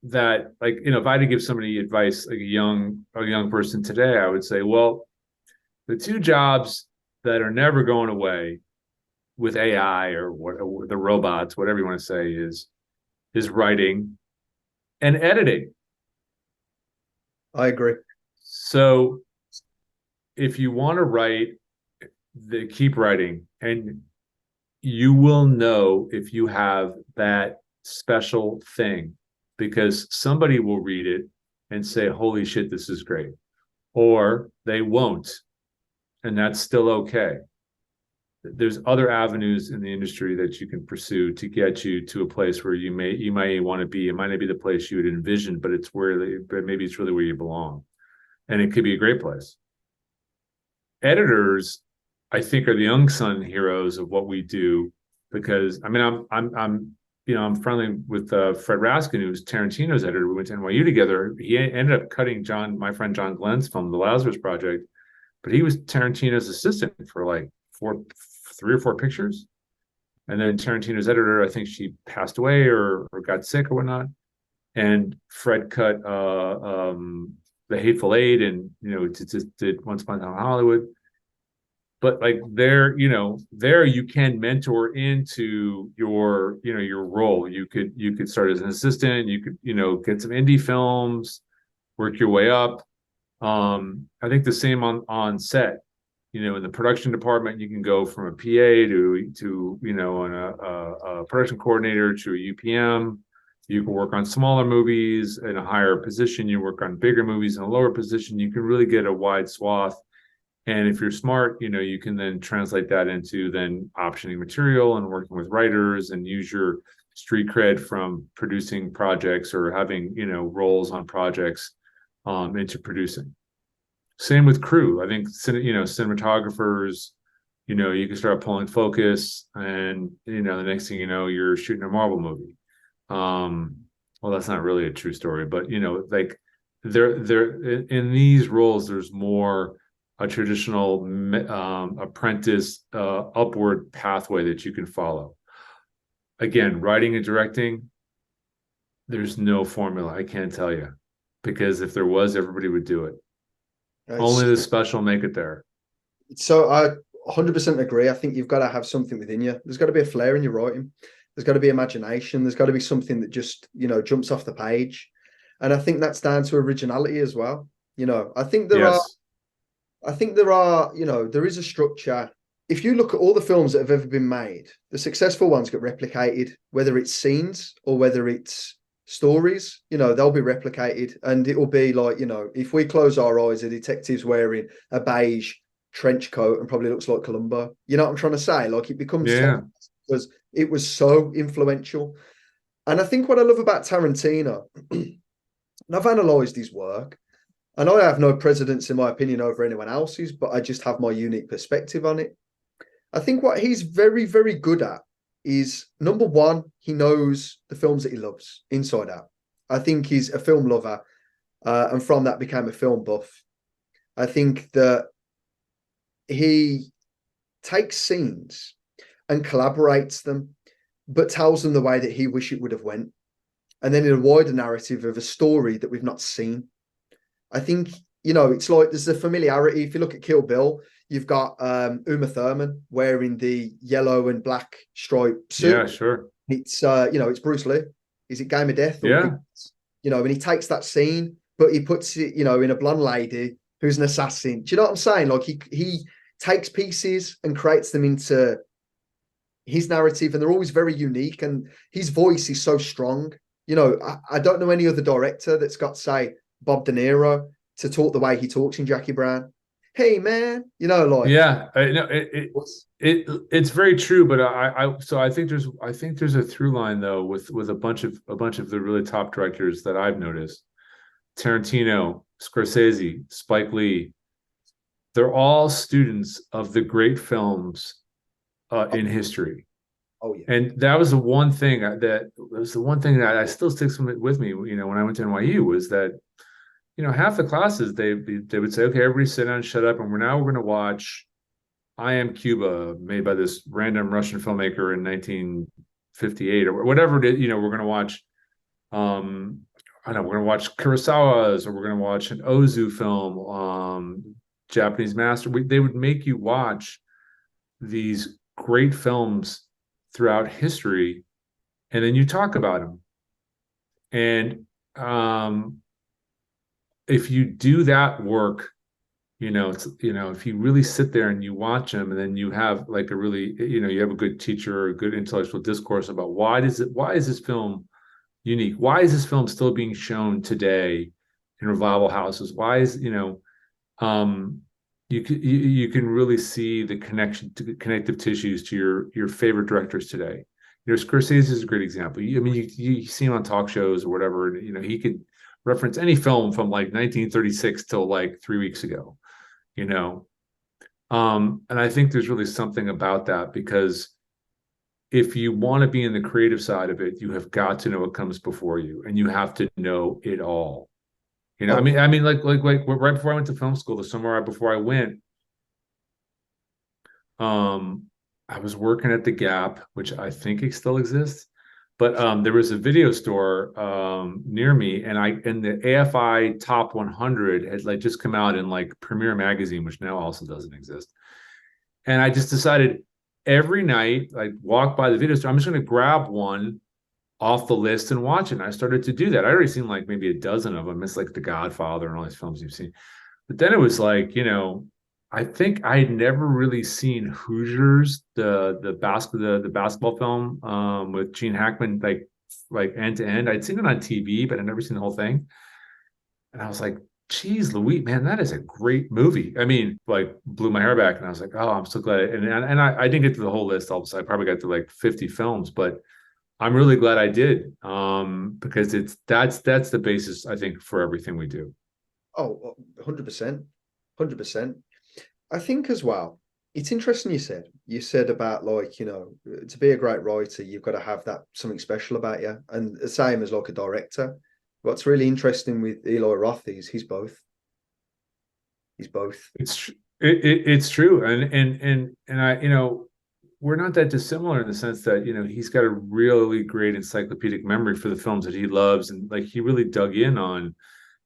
that, like, if I had to give somebody advice, like a young person today, I would say, well, the two jobs that are never going away with AI or the robots, whatever you want to say, is writing and editing. I agree. So if you want to write, keep writing, and you will know if you have that special thing, because somebody will read it and say, holy shit, this is great. Or they won't. And that's still okay. There's other avenues in the industry that you can pursue to get you to a place where you might want to be. It might not be the place you would envision, but maybe it's really where you belong. And it could be a great place. Editors, I think, are the unsung heroes of what we do, because I'm friendly with Fred Raskin, who's Tarantino's editor. We went to NYU together. He ended up cutting my friend John Glenn's film, The Lazarus Project, but he was Tarantino's assistant for like 3 or 4 pictures. And then Tarantino's editor, I think she passed away or got sick or whatnot. And Fred cut The Hateful Eight, and did Once Upon a Time in Hollywood. But like there you can mentor into your role. You could start as an assistant. You could get some indie films, work your way up. I think the same on set. in the production department, you can go from a PA to a production coordinator to a UPM. You can work on smaller movies in a higher position. You work on bigger movies in a lower position. You can really get a wide swath. And if you're smart, you can then translate that into then optioning material and working with writers and use your street cred from producing projects or having, roles on projects into producing. Same with crew. I think, cinematographers, you can start pulling focus and, the next thing you know, you're shooting a Marvel movie. Well, that's not really a true story, but, like there in these roles, there's more a traditional apprentice upward pathway that you can follow. Again, writing and directing, there's no formula. I can't tell you, because if there was, everybody would do it. Only the special make it there. So I 100% agree. I think you've got to have something within you. There's got to be a flair in your writing. There's got to be imagination. There's got to be something that just, jumps off the page. And I think that's down to originality as well. I think there is a structure. If you look at all the films that have ever been made, the successful ones get replicated, whether it's scenes or whether it's stories, they'll be replicated, and it will be like, if we close our eyes, a detective's wearing a beige trench coat and probably looks like Columbo. You know what I'm trying to say? Like, it becomes because it was so influential. And I think what I love about Tarantino, and I've analysed his work, and I have no precedence in my opinion over anyone else's, but I just have my unique perspective on it. I think what he's very, very good at is, number one, he knows the films that he loves inside out. I think he's a film lover, and from that became a film buff. I think that he takes scenes and collaborates them, but tells them the way that he wish it would have went. And then in a wider narrative of a story that we've not seen. I think, it's like there's a familiarity. If you look at Kill Bill, you've got Uma Thurman wearing the yellow and black striped suit. Yeah, sure. It's it's Bruce Lee. Is it Game of Death? Or and he takes that scene, but he puts it, in a blonde lady who's an assassin. Do you know what I'm saying? Like, he takes pieces and creates them into his narrative, and they're always very unique. And his voice is so strong. I don't know any other director that's got, say, Bob De Niro to talk the way he talks in Jackie Brown. Hey man, it's very true, but I think there's a through line though with a bunch of the really top directors that I've noticed. Tarantino, Scorsese, Spike Lee, they're all students of the great films in history. Oh yeah. And that was the one thing that I still sticks with me, when I went to NYU, was that half the classes, they would say, okay, everybody sit down and shut up. And we're going to watch I Am Cuba, made by this random Russian filmmaker in 1958 or whatever it is. We're going to watch, we're going to watch Kurosawa's, or we're going to watch an Ozu film, Japanese master. They would make you watch these great films throughout history, and then you talk about them. And, if you do that work, if you really sit there and you watch them, and then you have like a really, you have a good teacher or a good intellectual discourse about why is this film unique? Why is this film still being shown today in revival houses? Why is, you can really see the connective tissues to your favorite directors today. Scorsese is a great example. You see him on talk shows or whatever, and, he could reference any film from like 1936 till like 3 weeks ago, and I think there's really something about that, because if you want to be in the creative side of it, you have got to know what comes before you, and you have to know it all. I mean, like right before I went to film school, the summer right before I went, I was working at the Gap, which I think it still exists. But there was a video store near me, and the AFI Top 100 had like just come out in like Premiere Magazine, which now also doesn't exist. And I just decided every night, like, walk by the video store, I'm just going to grab one off the list and watch it. And I started to do that. I already seen like maybe a dozen of them. It's like The Godfather and all these films you've seen. But then it was like, I think I'd never really seen Hoosiers, the basketball film with Gene Hackman, like end to end. I'd seen it on TV, but I'd never seen the whole thing. And I was like, geez, Louis, man, that is a great movie. I mean, like blew my hair back. And I was like, oh, I'm so glad. And I didn't get to the whole list. I probably got to like 50 films, but I'm really glad I did. Because that's the basis, I think, for everything we do. Oh, 100%. 100%. I think as well, it's interesting you said about like, to be a great writer, you've got to have that something special about you. And the same as like a director. What's really interesting with Eli Roth is he's both. He's both. It's true. And I, we're not that dissimilar in the sense that, he's got a really great encyclopedic memory for the films that he loves. And like he really dug in on,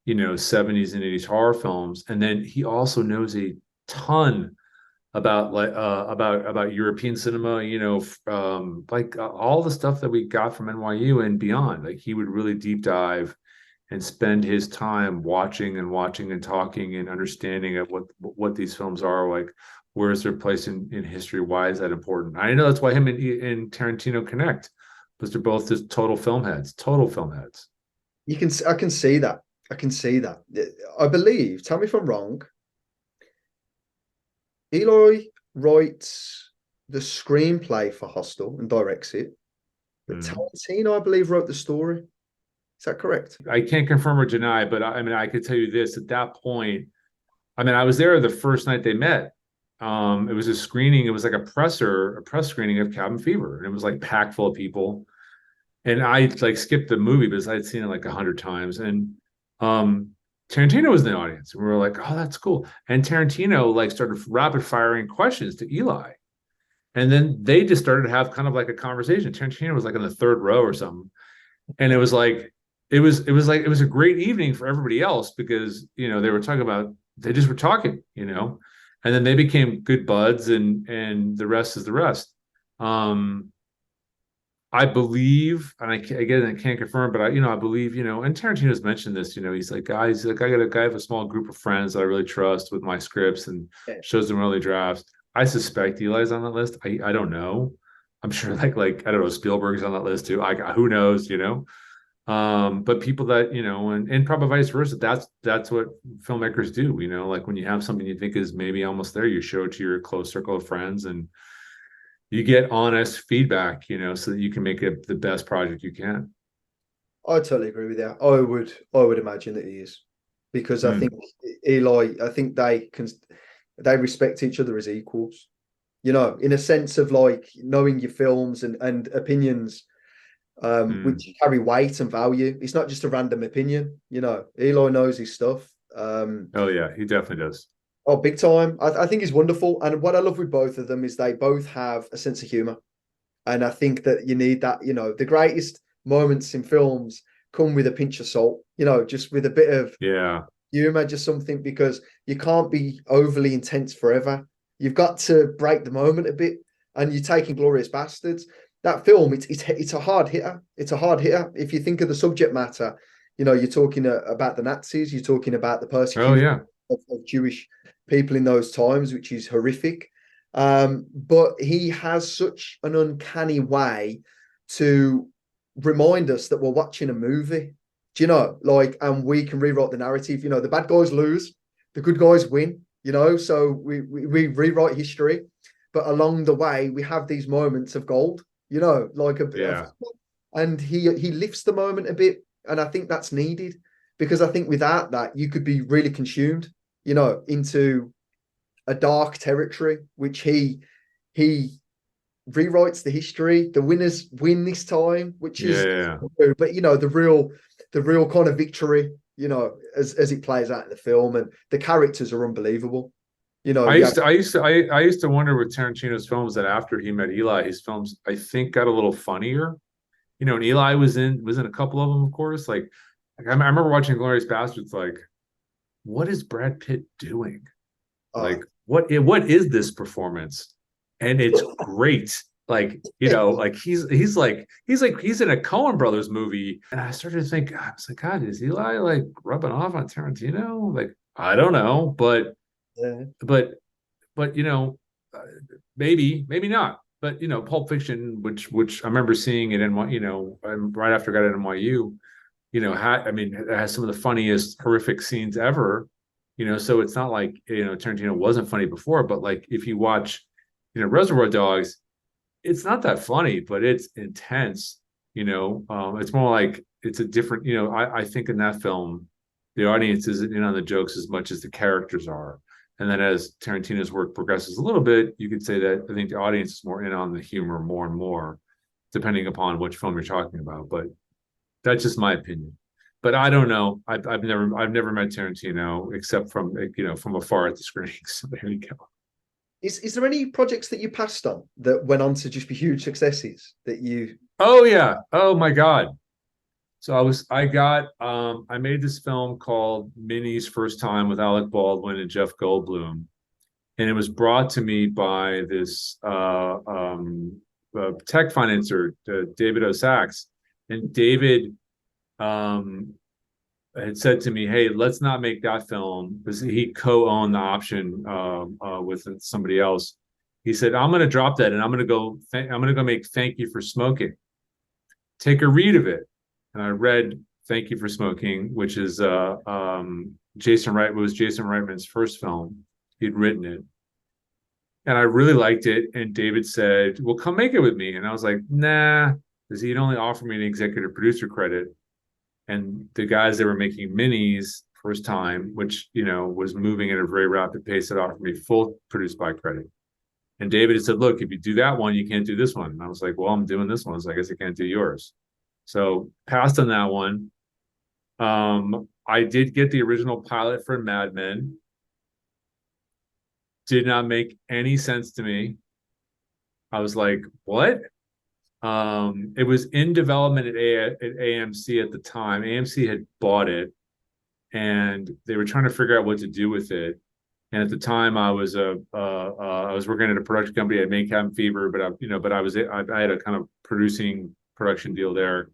70s and 80s horror films. And then he also knows a ton about about European cinema, all the stuff that we got from NYU and beyond. Like he would really deep dive and spend his time watching and talking and understanding of what these films are like. Where is their place in history? Why is that important? I know that's why him and Tarantino connect, because they're both just total film heads. Total film heads. I can see that. I can see that. I believe, tell me if I'm wrong, Eli writes the screenplay for Hostel and directs it, but Tarantino, I believe, wrote the story. Is that correct? I can't confirm or deny, but I mean, I could tell you this: at that point, I mean, I was there the first night they met. It was a screening. It was like a press screening of Cabin Fever, and it was like packed full of people. And I like skipped the movie because I'd seen it like 100 times. And Tarantino was in the audience, and we were like, "Oh, that's cool." And Tarantino like started rapid firing questions to Eli, and then they just started to have kind of like a conversation. Tarantino was like in the third row or something, and it was like it was a great evening for everybody else because they were talking about they just were talking, and then they became good buds, and the rest is the rest. I believe, and I can't confirm, but I believe, and Tarantino's mentioned this, he's like, guys, like I have a small group of friends that I really trust with my scripts and shows them early drafts. I suspect Eli's on that list. I don't know. I'm sure like I don't know, Spielberg's on that list too. Who knows, but people that, and probably vice versa, that's what filmmakers do, like when you have something you think is maybe almost there, you show it to your close circle of friends and you get honest feedback, so that you can make it the best project you can. I totally agree with you. I would imagine that he is, because I think Eli, I think they respect each other as equals, in a sense of like knowing your films and opinions, which carry weight and value. It's not just a random opinion, Eli knows his stuff. Oh yeah, he definitely does. Oh, big time. I think he's wonderful. And what I love with both of them is they both have a sense of humor. And I think that you need that, the greatest moments in films come with a pinch of salt, just with a bit of humor, just something, because you can't be overly intense forever. You've got to break the moment a bit. And you're taking Glorious Bastards. That film, it's a hard hitter. It's a hard hitter. If you think of the subject matter, you're talking about the Nazis, you're talking about the persecution of Jewish people in those times, which is horrific. But he has such an uncanny way to remind us that we're watching a movie. Do you know? And we can rewrite the narrative. The bad guys lose, the good guys win. So we rewrite history, but along the way we have these moments of gold. And he lifts the moment a bit, and I think that's needed, because I think without that you could be really consumed, into a dark territory, which he rewrites the history. The winners win this time, which is but the real kind of victory, as it plays out in the film, and the characters are unbelievable. I used to wonder with Tarantino's films that after he met Eli, his films I think got a little funnier. And Eli was in a couple of them, of course. Like I remember watching Glorious Bastards, like, what is Brad Pitt doing? Like, what is this performance? And it's great. Like, like he's in a Coen Brothers movie. And I started to think, I was like, God, is Eli like rubbing off on Tarantino? Like, I don't know, but but maybe not. But Pulp Fiction, which I remember seeing it in right after I got at NYU, it has some of the funniest horrific scenes ever. So it's not like Tarantino wasn't funny before, but like if you watch, Reservoir Dogs, it's not that funny, but it's intense. It's more like it's a different. I think in that film, the audience isn't in on the jokes as much as the characters are. And then as Tarantino's work progresses a little bit, you could say that I think the audience is more in on the humor more and more, depending upon which film you're talking about. But that's just my opinion. But I don't know. I've never met Tarantino except from afar at the screening. So there you go. Is there any projects that you passed on that went on to just be huge successes that you? Oh yeah. Oh my God. So I made this film called Minnie's First Time with Alec Baldwin and Jeff Goldblum. And it was brought to me by this tech financer, David O. Sachs. And David had said to me, "Hey, let's not make that film," because he co-owned the option with somebody else. He said, "I'm going to drop that, and I'm going to go make Thank You for Smoking. Take a read of it." And I read Thank You for Smoking, which is Jason Reitman's first film. He'd written it, and I really liked it. And David said, "Well, come make it with me." And I was like, "Nah," because he'd only offered me an executive producer credit. And the guys that were making Minis First Time, which was moving at a very rapid pace, had offered me full produced by credit. And David had said, "Look, if you do that one, you can't do this one." And I was like, "Well, I'm doing this one, so I guess I can't do yours." So passed on that one. I did get the original pilot for Mad Men. Did not make any sense to me. I was like, "What?" It was in development at AMC at the time. AMC had bought it, and they were trying to figure out what to do with it. And at the time, I was working at a production company at Main Cabin Fever, but I had a kind of production deal there,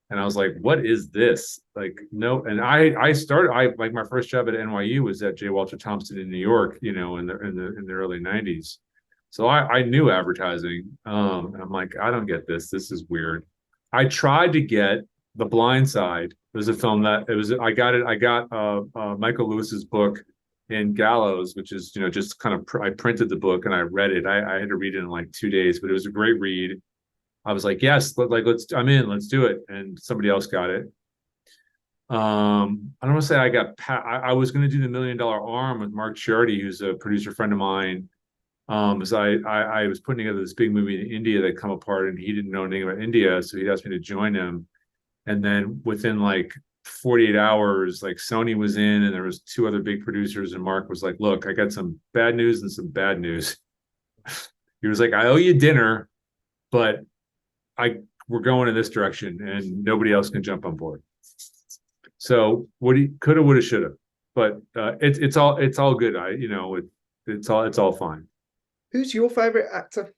and I was like, "What is this?" Like, no. And I started like my first job at NYU was at J. Walter Thompson in New York, in the early '90s. So I knew advertising. And I'm like, I don't get this. This is weird. I tried to get The Blind Side. It was a film I got it. I got Michael Lewis's book in Gallows, which is, just kind of, I printed the book and I read it. I had to read it in like 2 days, but it was a great read. I was like, yes, I'm in, let's do it. And somebody else got it. I don't want to say I was going to do The $1 Million Arm with Mark Chiardi, who's a producer friend of mine. As I was putting together this big movie in India that come apart, and he didn't know anything about India, so he asked me to join him. And then within like 48 hours, like Sony was in, and there was 2 other big producers, and Mark was like, "Look, I got some bad news and some bad news." He was like, "I owe you dinner, but we're going in this direction, and nobody else can jump on board." So what he coulda, woulda, shoulda, but it's all good. It's all fine. Who's your favorite actor?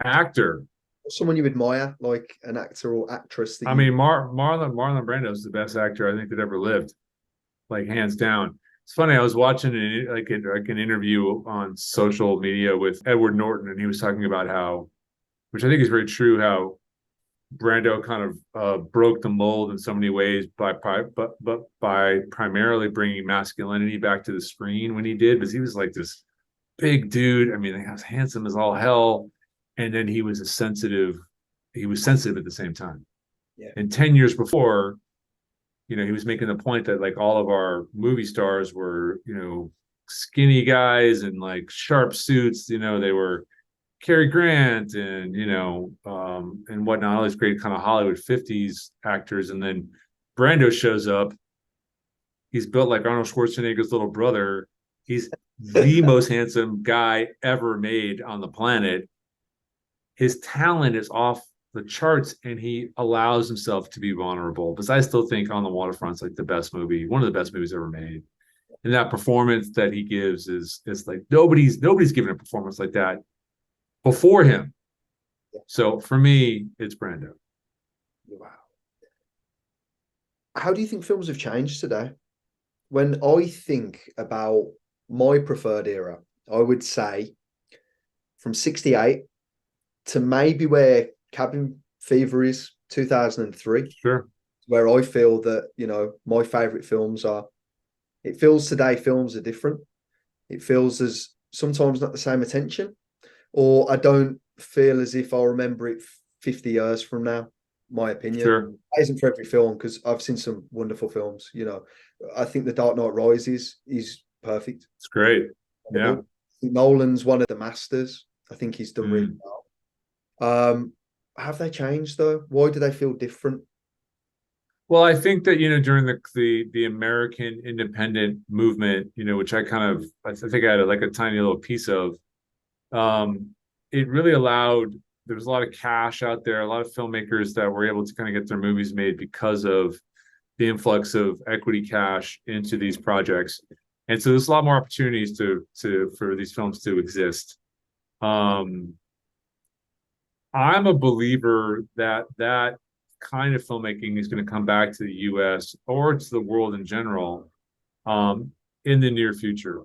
Actor. Or someone you admire, like an actor or actress that I mean, Marlon Brando is the best actor I think that ever lived, like hands down. It's funny. I was watching an interview on social media with Edward Norton, and he was talking about how, which I think is very true, how Brando kind of broke the mold in so many ways by primarily bringing masculinity back to the screen when he did, because he was like this big dude. I mean, he was handsome as all hell, and then he was sensitive at the same time. Yeah. And 10 years before, he was making the point that like all of our movie stars were, skinny guys and like sharp suits. They were Cary Grant and and whatnot, all these great kind of Hollywood 50s actors. And then Brando shows up. He's built like Arnold Schwarzenegger's little brother. He's the most handsome guy ever made on the planet. His talent is off the charts, and he allows himself to be vulnerable. Because I still think On the Waterfront's like one of the best movies ever made. And that performance that he gives is like nobody's given a performance like that before him. So for me, it's Brando. Wow. How do you think films have changed today? When I think about my preferred era, I would say from 68 to maybe where Cabin Fever is, 2003, Sure. where I feel that, my favorite films are. It feels today films are different. It feels as sometimes not the same attention, or I don't feel as if I'll remember it 50 years from now, my opinion. Sure. That isn't for every film, because I've seen some wonderful films. I think The Dark Knight Rises is perfect. It's great. Yeah. Nolan's one of the masters. I think he's done really well. Have they changed though? Why do they feel different? Well, I think that, during the American independent movement, which I think I had like a tiny little piece of, it really allowed, there was a lot of cash out there, a lot of filmmakers that were able to kind of get their movies made because of the influx of equity cash into these projects. And so there's a lot more opportunities for these films to exist. I'm a believer that kind of filmmaking is going to come back to the US or to the world in general in the near future.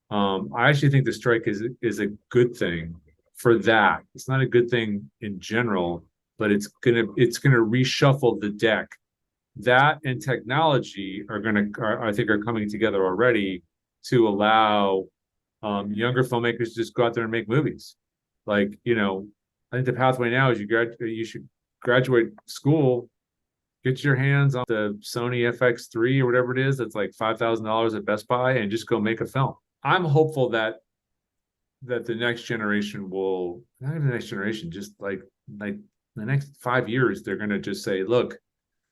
I actually think the strike is a good thing for that. It's not a good thing in general, but it's gonna reshuffle the deck. That and technology I think are coming together already to allow younger filmmakers to just go out there and make movies. Like, I think the pathway now is you should graduate school, get your hands on the Sony FX3 or whatever it is that's like $5,000 at Best Buy, and just go make a film. I'm hopeful that the next generation will, not even the next generation, just like the next 5 years, they're going to just say, look,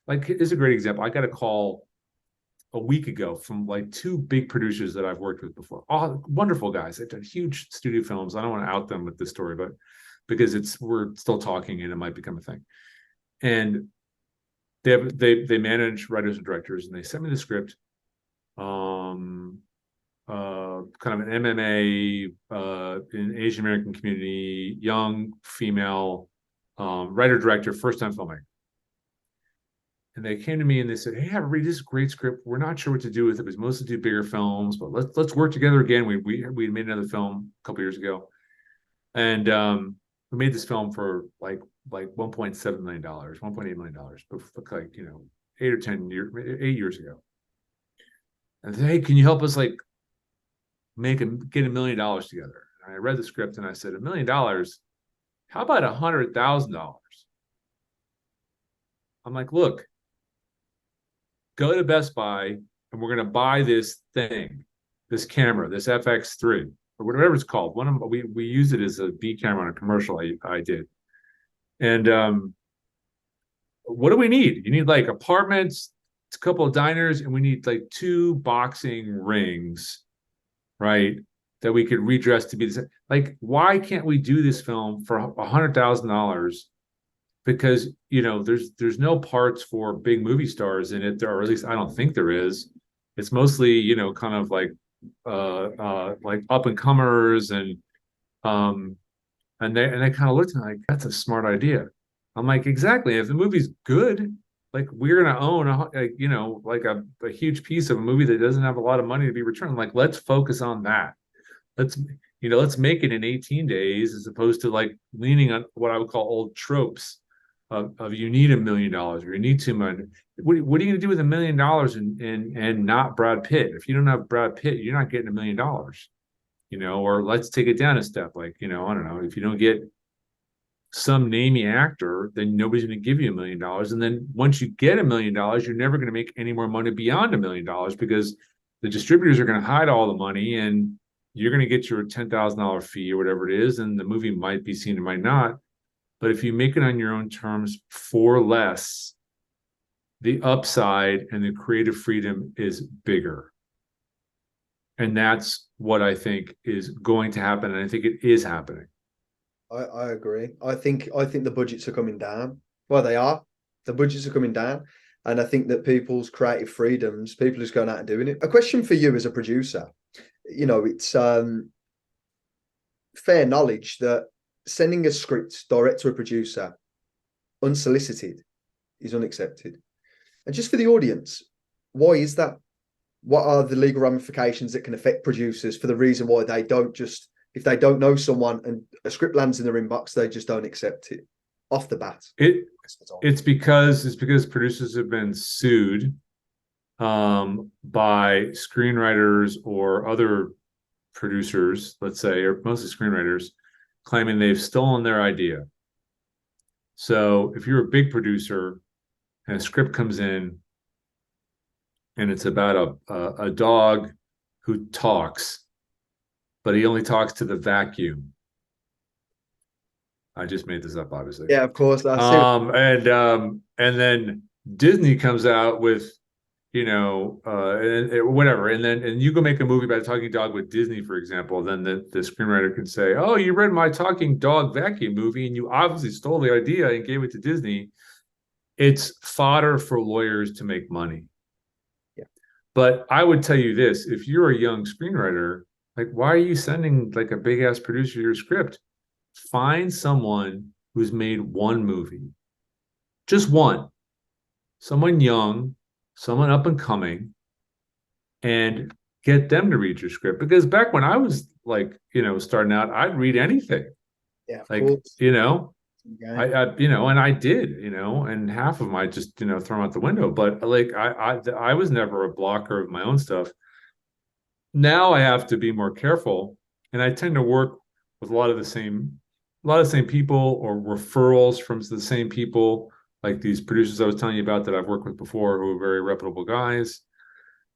like, it's a great example. I got a call a week ago from like two big producers that I've worked with before. All wonderful guys. They've done huge studio films. I don't want to out them with this story, but because we're still talking and it might become a thing. And they manage writers and directors, and they sent me the script. Kind of an MMA in Asian American community, young female writer director, first time filmmaker. And they came to me and they said, "Hey, I read this great script. We're not sure what to do with it. It's mostly do bigger films, but let's work together again." We made another film a couple years ago, and we made this film for like $1.7 million, $1.8 million, but like 8 years ago. And I said, "Hey, can you help us like get $1 million together?" And I read the script and I said, $1 million? How about $100,000? I'm like, look, go to Best Buy and we're going to buy this thing, this camera, this FX3 or whatever it's called. We use it as a B camera on a commercial I did. And what do we need? You need like apartments, a couple of diners, and we need like 2 boxing rings, right? That we could redress to be the same. Like, why can't we do this film for $100,000? Because there's no parts for big movie stars in it, or at least I don't think there is. It's mostly kind of like up and comers, and they kind of looked at me like, that's a smart idea. I'm like, exactly. If the movie's good, like, we're gonna own a huge piece of a movie that doesn't have a lot of money to be returned. Like, let's focus on that. Let's make it in 18 days, as opposed to like leaning on what I would call old tropes of you need $1 million or you need $2 million. What are you going to do with $1 million and not Brad Pitt? If you don't have Brad Pitt, you're not getting $1 million. Or let's take it down a step. Like, I don't know, if you don't get some namey actor, then nobody's going to give you $1 million. And then once you get $1 million, you're never going to make any more money beyond $1 million, because the distributors are going to hide all the money, and you're going to get your $10,000 fee or whatever it is, and the movie might be seen, it might not. But if you make it on your own terms for less, the upside and the creative freedom is bigger. And that's what I think is going to happen. And I think it is happening. I agree. I think the budgets are coming down. Well, they are. The budgets are coming down. And I think that people's creative freedoms, people just going out and doing it. A question for you as a producer. It's fair knowledge that sending a script direct to a producer unsolicited is unaccepted. And just for the audience, why is that? what are the legal ramifications that can affect producers for the reason why they don't just, if they don't know someone and a script lands in their inbox, they just don't accept it off the bat? It's because producers have been sued by screenwriters or other producers, let's say, or mostly screenwriters, claiming they've stolen their idea. So if you're a big producer and a script comes in and it's about a dog who talks, but he only talks to the vacuum. I just made this up, obviously. Yeah, of course. And then Disney comes out with, whatever, and you go make a movie about a talking dog with Disney, for example. Then the screenwriter can say, "Oh, you read my talking dog vacuum movie, and you obviously stole the idea and gave it to Disney." It's fodder for lawyers to make money. Yeah. But I would tell you this: if you're a young screenwriter, like, why are you sending like a big ass producer your script? Find someone who's made one movie, just one, someone young, someone up and coming, and get them to read your script. Because back when I was like, starting out, I'd read anything. Yeah, like, and I did, and half of them I just, throw them out the window. But like, I was never a blocker of my own stuff. Now I have to be more careful, and I tend to work with a lot of the same people, or referrals from the same people, like these producers I was telling you about that I've worked with before, who are very reputable guys.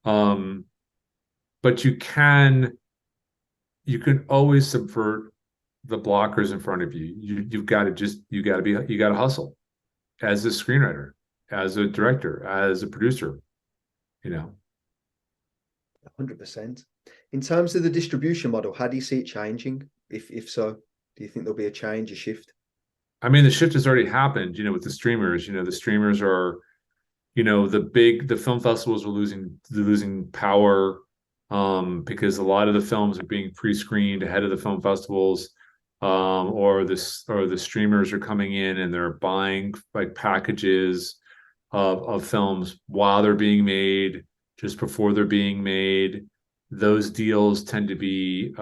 But you can always subvert the blockers in front of you. You got to hustle as a screenwriter, as a director, as a producer. 100%. In terms of the distribution model, how do you see it changing? If so, do you think there'll be a change, a shift? I mean, the shift has already happened, with the streamers. The streamers are, the film festivals are losing power, because a lot of the films are being pre-screened ahead of the film festivals, or the streamers are coming in and they're buying like packages of films while they're being made, just before they're being made. Those deals tend to be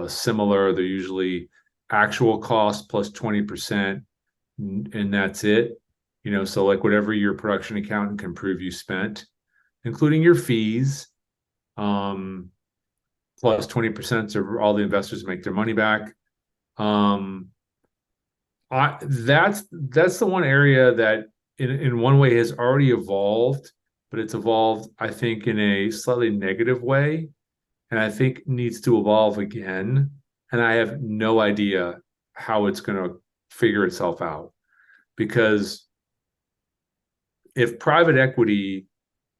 similar. They're usually actual cost plus 20%, and that's it. So like whatever your production accountant can prove you spent, including your fees, plus 20% of all the investors make their money back. That's the one area that in one way has already evolved, but it's evolved, I think, in a slightly negative way, and I think needs to evolve again. And I have no idea how it's going to figure itself out, because if private equity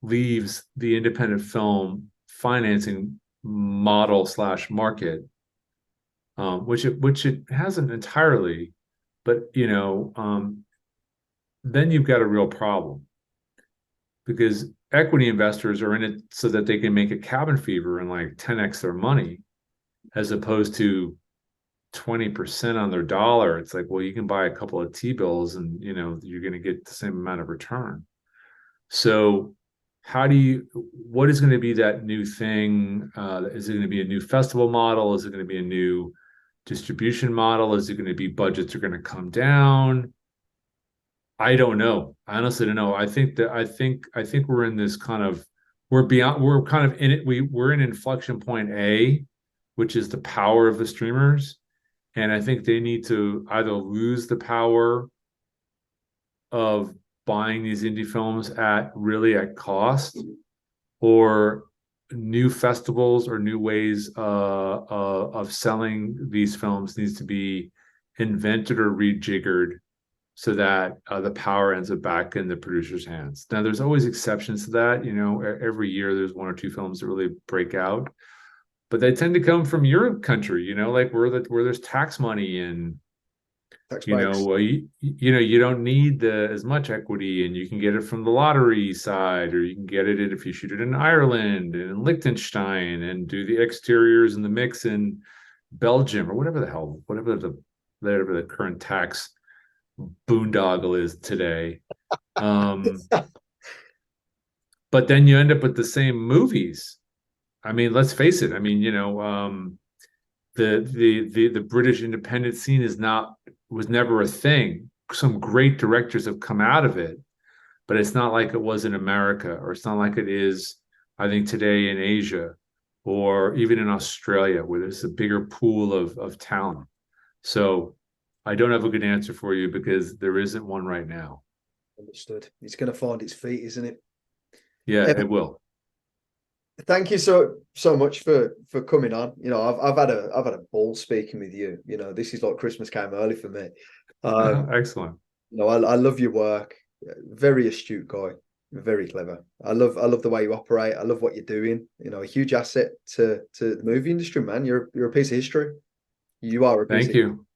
leaves the independent film financing model / market, which it hasn't entirely, but then you've got a real problem, because equity investors are in it so that they can make a cabin fever and like 10x their money, as opposed to 20% on their dollar. It's like, well, you can buy a couple of T-bills and you're going to get the same amount of return. So what is going to be that new thing? Is it going to be a new festival model? Is it going to be a new distribution model? Is it going to be budgets are going to come down? I don't know. I honestly don't know. I think we're in this kind of, we're kind of in it. We're in inflection point A, which is the power of the streamers. And I think they need to either lose the power of buying these indie films at cost, or new festivals or new ways of selling these films needs to be invented or rejiggered, so that the power ends up back in the producer's hands. Now, there's always exceptions to that. Every year there's one or two films that really break out, but they tend to come from your country, like where there's tax money, and you don't need as much equity, and you can get it from the lottery side, or you can get it if you shoot it in Ireland and in Liechtenstein, and do the exteriors and the mix in Belgium, or whatever the current tax boondoggle is today. But but then you end up with the same movies. I mean, let's face it. I mean, the British independent scene was never a thing. Some great directors have come out of it, but it's not like it was in America, or it's not like it is, I think, today in Asia, or even in Australia, where there's a bigger pool of talent. So I don't have a good answer for you because there isn't one right now. Understood. It's going to find its feet, isn't it? Yeah, it will. Thank you so much for coming on. I've had a ball speaking with you. This is like Christmas came early for me. Excellent. I love your work. Very astute guy. Very clever. I love the way you operate. I love what you're doing. A huge asset to the movie industry, man. You're a piece of history. You are a piece. Thank you.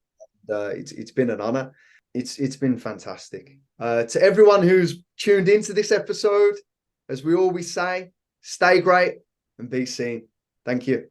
It's been an honor. It's been fantastic. To everyone who's tuned into this episode, as we always say, stay great and be seen. Thank you.